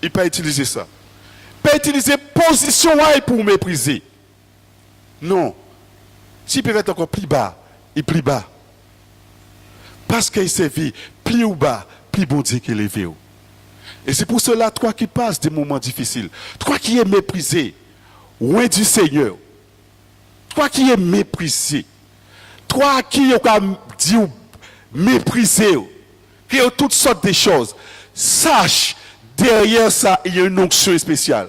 Il n'a pas utilisé ça. Il n'a pas utilisé position pour mépriser. Non. S'il peut être encore plus bas, il est plus bas. Parce qu'il servit plus ou bas, plus bon Dieu qu'il est élevé. Et c'est pour cela, toi qui passes des moments difficiles, toi qui es méprisé, loin du Seigneur, toi qui es méprisé, toi qui dit méprisé, qui a toutes sortes de choses, sache, derrière ça, il y a une onction spéciale.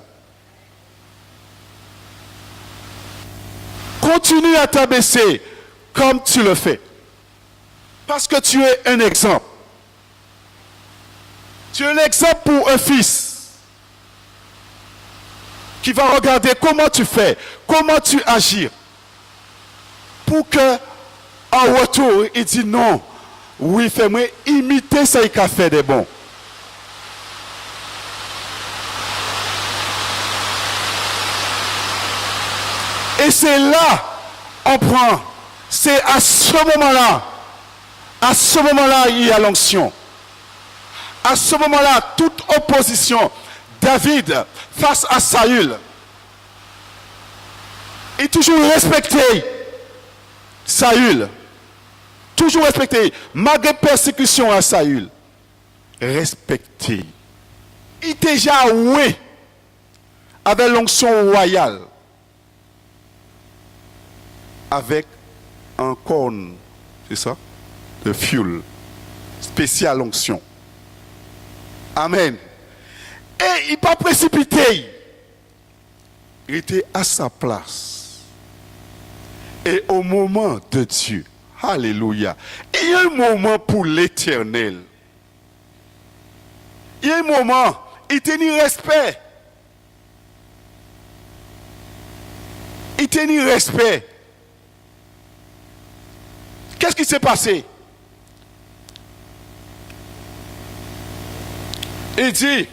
Continue à t'abaisser comme tu le fais. Parce que tu es un exemple. Tu es un exemple pour un fils qui va regarder comment tu fais, comment tu agis. Pour que, en retour, il dit non, oui, fais-moi imiter ça qu'il a fait de bon. Et c'est là, on prend, c'est à ce moment-là, il y a l'onction. À ce moment-là, toute opposition, David face à Saül, il toujours respecté Saül. Toujours respecté. Malgré persécution à Saül, respecté. Il était déjà oué avec l'onction royale. Avec un corne, c'est ça? De fuel. Spécial onction. Amen. Et il n'est pas précipité. Il était à sa place. Et au moment de Dieu, alléluia, il y a un moment pour l'Éternel. Il y a un moment, il tenait respect. Il tenait respect. Qu'est-ce qui s'est passé? Il dit,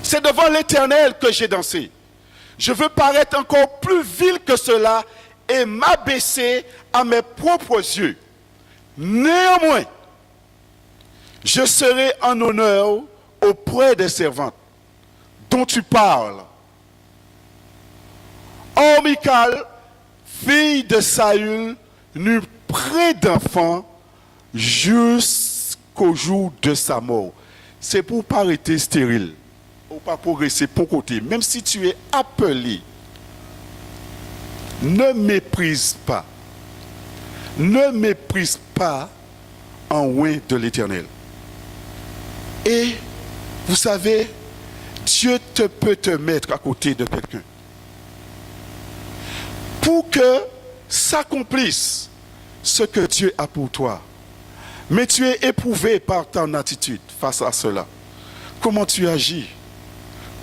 c'est devant l'Éternel que j'ai dansé. Je veux paraître encore plus vil que cela et m'abaisser à mes propres yeux. Néanmoins, je serai en honneur auprès des servantes dont tu parles. Or, Michal, fille de Saül, n'eut près d'enfant jusqu'au jour de sa mort. C'est pour ne pas rester stérile, ou pas progresser pour côté. Même si tu es appelé, ne méprise pas. Ne méprise pas en loin de l'Éternel. Et vous savez, Dieu peut te mettre à côté de quelqu'un pour que s'accomplisse ce que Dieu a pour toi. Mais tu es éprouvé par ton attitude face à cela. Comment tu agis?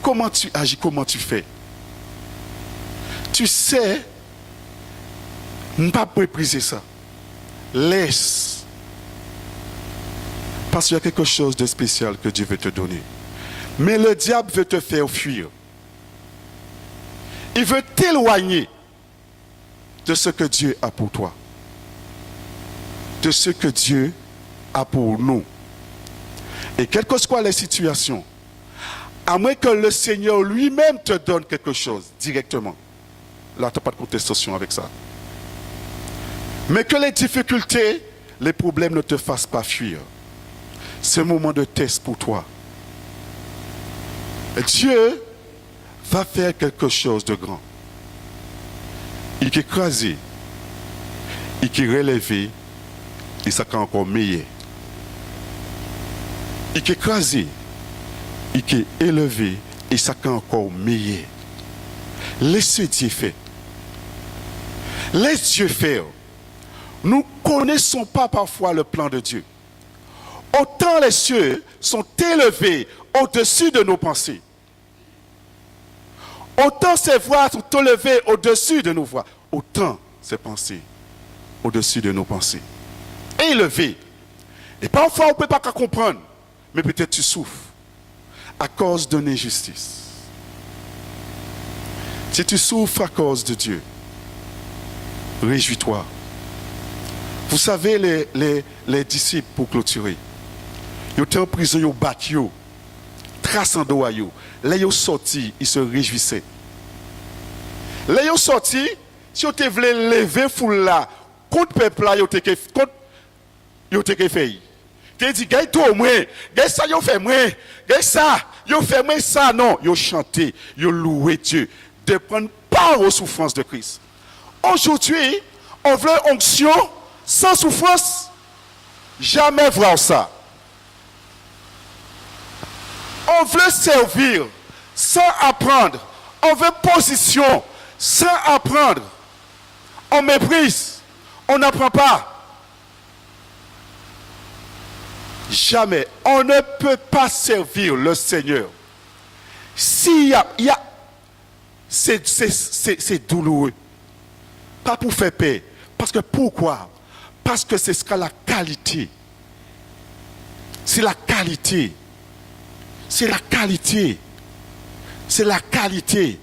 Comment tu agis? Comment tu fais? Tu sais, ne pas mépriser ça. Laisse. Parce qu'il y a quelque chose de spécial que Dieu veut te donner. Mais le diable veut te faire fuir. Il veut t'éloigner de ce que Dieu a pour toi. De ce que Dieu a pour nous. Et quelles que soient les situations, à moins que le Seigneur lui-même te donne quelque chose directement. Là, tu n'as pas de contestation avec ça. Mais que les difficultés, les problèmes ne te fassent pas fuir. C'est un moment de test pour toi. Et Dieu va faire quelque chose de grand. Il est écrasé, il est relevé, et ça sera encore meilleur. Il est écrasé, il est élevé, et ça sera encore meilleur. Laissez Dieu faire. Laisse Dieu faire. Nous ne connaissons pas parfois le plan de Dieu. Autant les cieux sont élevés au-dessus de nos pensées. Autant ces voix sont élevées au-dessus de nos voix. Autant ces pensées au-dessus de nos pensées. Élevées. Et parfois on ne peut pas comprendre. Mais peut-être tu souffres à cause d'une injustice. Si tu souffres à cause de Dieu, réjouis-toi. Vous savez, les disciples, pour clôturer, ils étaient en prison, ils ont battu, traçant doigt. Là, ils sont sortis, ils se réjouissaient. Là, ils sont sortis, si ils voulaient lever foule là, contre le peuple là, ils ont fait. Ils dit, gagne tout au moins, gagne ça, ils ont fait moins, gagne ça, ils ont fait moins ça, non. Ils ont chanté, ils ont loué Dieu, de prendre part aux souffrances de Christ. Aujourd'hui, on veut onction sans souffrance. Jamais voir ça. On veut servir sans apprendre. On veut position sans apprendre. On méprise. On n'apprend pas. Jamais. On ne peut pas servir le Seigneur. S'il y a c'est douloureux. Pas pour faire paix. Parce que pourquoi? Parce que c'est ce qu'a la qualité. C'est la qualité. C'est la qualité. C'est la qualité.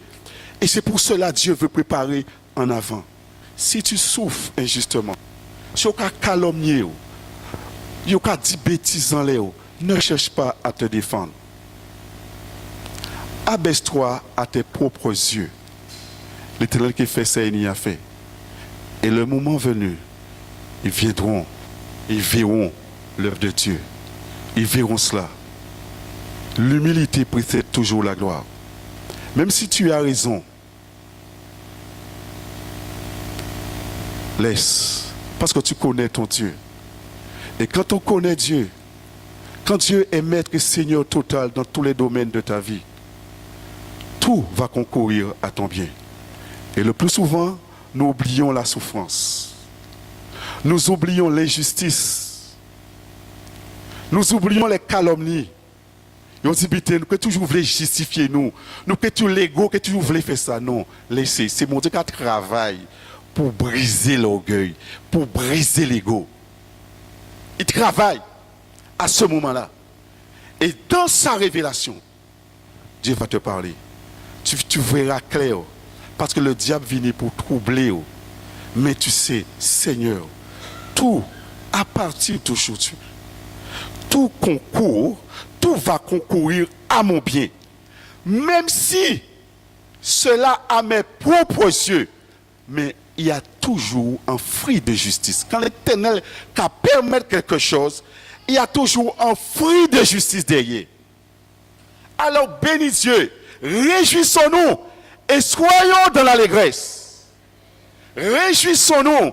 Et c'est pour cela que Dieu veut préparer en avant. Si tu souffres injustement, si tu as calomnié, si tu as dit bêtises en l'air, ne cherche pas à te défendre. Abaisse-toi à tes propres yeux. L'Éternel qui fait ça, il y a fait. Et le moment venu, ils viendront, ils verront l'œuvre de Dieu. Ils verront cela. L'humilité précède toujours la gloire. Même si tu as raison, laisse. Parce que tu connais ton Dieu. Et quand on connaît Dieu, quand Dieu est maître et Seigneur total dans tous les domaines de ta vie, tout va concourir à ton bien. Et le plus souvent, nous oublions la souffrance. Nous oublions l'injustice. Nous oublions les calomnies. Et on dit, nous que toujours voulez justifier nous. Nous que tu l'ego, que tu voulez faire ça. Non, laissez. C'est mon Dieu qui travaille pour briser l'orgueil, pour briser l'ego. Il travaille à ce moment-là. Et dans sa révélation, Dieu va te parler. Tu verras clair. Parce que le diable vient pour troubler. Mais tu sais, Seigneur, tout à partir d'aujourd'hui, tout concourt, tout va concourir à mon bien. Même si cela à mes propres yeux. Mais il y a toujours un fruit de justice. Quand l'Éternel permet quelque chose, il y a toujours un fruit de justice derrière. Alors bénis Dieu, réjouissons-nous et soyons dans l'allégresse. Réjouissons-nous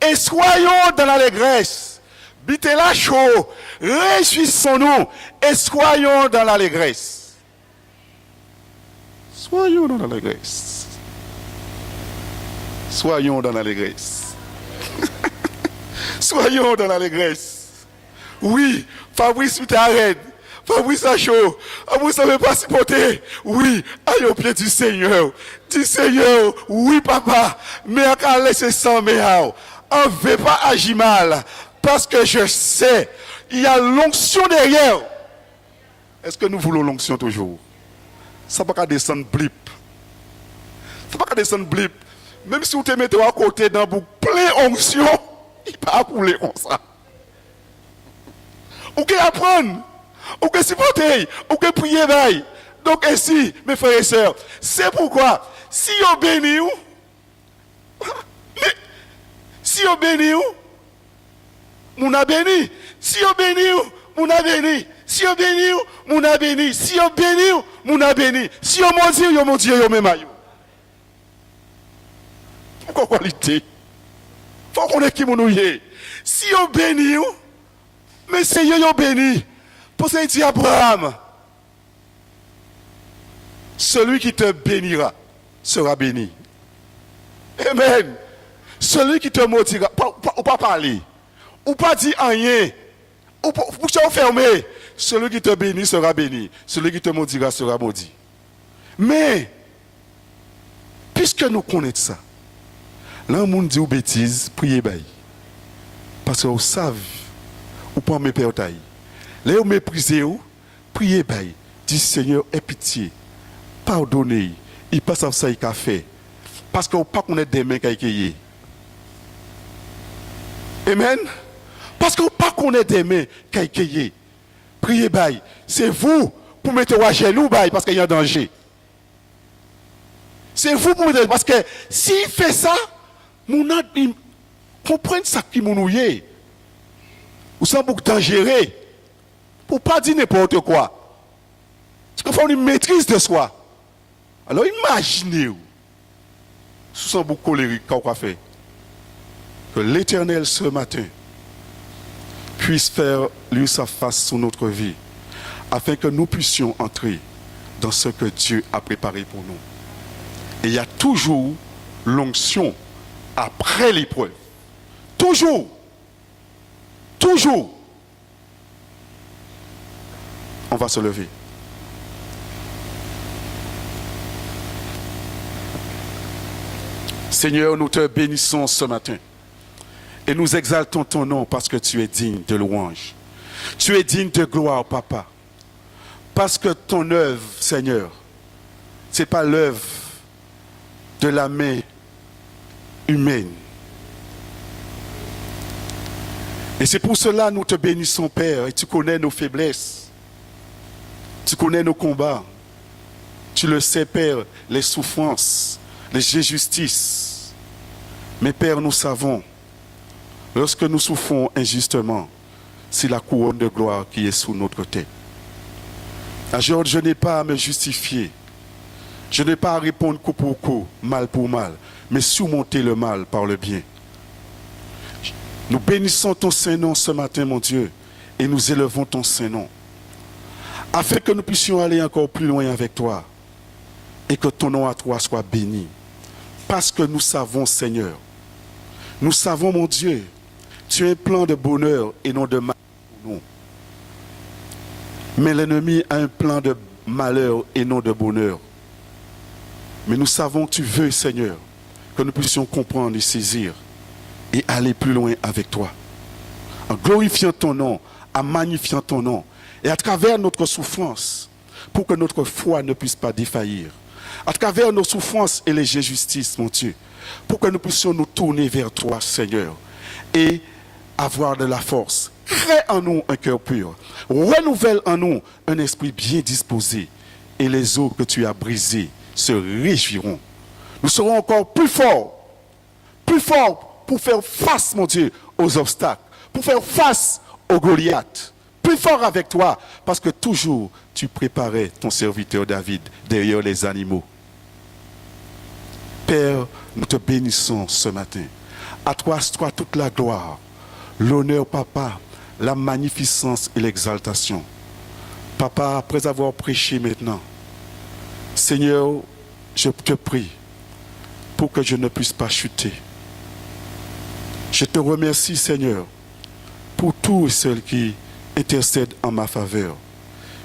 et soyons dans l'allégresse. Bitela chaud, réjouissons-nous et soyons dans l'allégresse. Soyons dans l'allégresse. Soyons dans l'allégresse. Soyons dans l'allégresse. Oui, Fabrice, tu arrête. Fabrice a chaud. Vous ne savez pas supporter. Oui, aille au pied du Seigneur. Du Seigneur, oui, papa. Mais on va laisser ça, mais on ne veut pas agir mal. Parce que je sais, il y a l'onction derrière. Est-ce que nous voulons l'onction toujours? Ça ne va pas descendre blip. Ça ne va pas descendre blip. Même si vous te mettez à côté d'un bouc plein onction, il ne va pas couler comme ça. Vous pouvez apprendre, vous pouvez supporter, vous pouvez prier. Donc ainsi, mes frères et sœurs, c'est pourquoi, si vous bénissez, si vous bénissez, vous avez béni. Si vous bénissez, vous avez béni. Si vous bénissez, vous avez béni. Si vous bénissez, vous avez béni. Si vous maudissez, vous maudissez, vous même. Pourquoi qualité? Il faut qu'on ait qui nous y. Si vous bénissez, mais c'est vous béni. Pour ça, il dit Abraham, celui qui te bénira sera béni. Amen. Celui qui te maudira, ou pas parler, ou pas dire rien, ou pas fermer. Celui qui te bénit sera béni. Celui qui te maudira sera maudit. Mais, puisque nous connaissons ça, là, on dit ou bêtise, priez bail. Parce que vous savez, ou pas mes pères taille. Là, vous méprisez, priez bail. Dis Seigneur, aie pitié. Pardonnez. Il passe à ça, il a fait. Parce que vous ne pas connaître des mains qui ont. Amen. Parce que vous ne pas connaître des mains qui ont. Priez bail. C'est vous pour mettre à genoux bail parce qu'il y a un danger. C'est vous pour mettre. Parce que s'il fait ça, mon comprendre ça qui m'ouille. Ou ça beaucoup dangereux. Pour pas dire n'importe quoi. Parce qu'il faut une maîtrise de soi. Alors imaginez-vous. Sous son bouc colérique, qu'on fait. Que l'Éternel ce matin puisse faire lui sa face sur notre vie. Afin que nous puissions entrer dans ce que Dieu a préparé pour nous. Et il y a toujours l'onction après l'épreuve. Toujours. Toujours. On va se lever. Seigneur, nous te bénissons ce matin. Et nous exaltons ton nom parce que tu es digne de louange. Tu es digne de gloire, Papa. Parce que ton œuvre, Seigneur, ce n'est pas l'œuvre de la main humaine. Et c'est pour cela que nous te bénissons, Père. Et tu connais nos faiblesses. Tu connais nos combats. Tu le sais, Père, les souffrances, les injustices. Mais Père, nous savons, lorsque nous souffrons injustement, c'est la couronne de gloire qui est sous notre tête. Alors, je n'ai pas à me justifier. Je n'ai pas à répondre coup pour coup, mal pour mal, mais surmonter le mal par le bien. Nous bénissons ton Saint-Nom ce matin, mon Dieu, et nous élevons ton Saint-Nom, afin que nous puissions aller encore plus loin avec toi, et que ton nom à toi soit béni. Parce que nous savons, Seigneur, nous savons, mon Dieu, tu as un plan de bonheur et non de malheur pour nous. Mais l'ennemi a un plan de malheur et non de bonheur. Mais nous savons que tu veux, Seigneur, que nous puissions comprendre et saisir et aller plus loin avec toi. En glorifiant ton nom, en magnifiant ton nom, et à travers notre souffrance, pour que notre foi ne puisse pas défaillir. À travers nos souffrances et les injustices, mon Dieu, pour que nous puissions nous tourner vers toi, Seigneur, et avoir de la force. Crée en nous un cœur pur. Renouvelle en nous un esprit bien disposé. Et les eaux que tu as brisées se réjouiront. Nous serons encore plus forts pour faire face, mon Dieu, aux obstacles, pour faire face aux Goliaths. Plus fort avec toi, parce que toujours tu préparais ton serviteur David derrière les animaux. Père, nous te bénissons ce matin. À toi toute la gloire, l'honneur, Papa, la magnificence et l'exaltation. Papa, après avoir prêché maintenant, Seigneur, je te prie pour que je ne puisse pas chuter. Je te remercie, Seigneur, pour tous ceux qui intercèdent en ma faveur.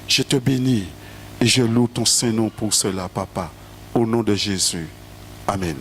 Je te bénis et je loue ton Saint-Nom pour cela, Papa, au nom de Jésus. Amen.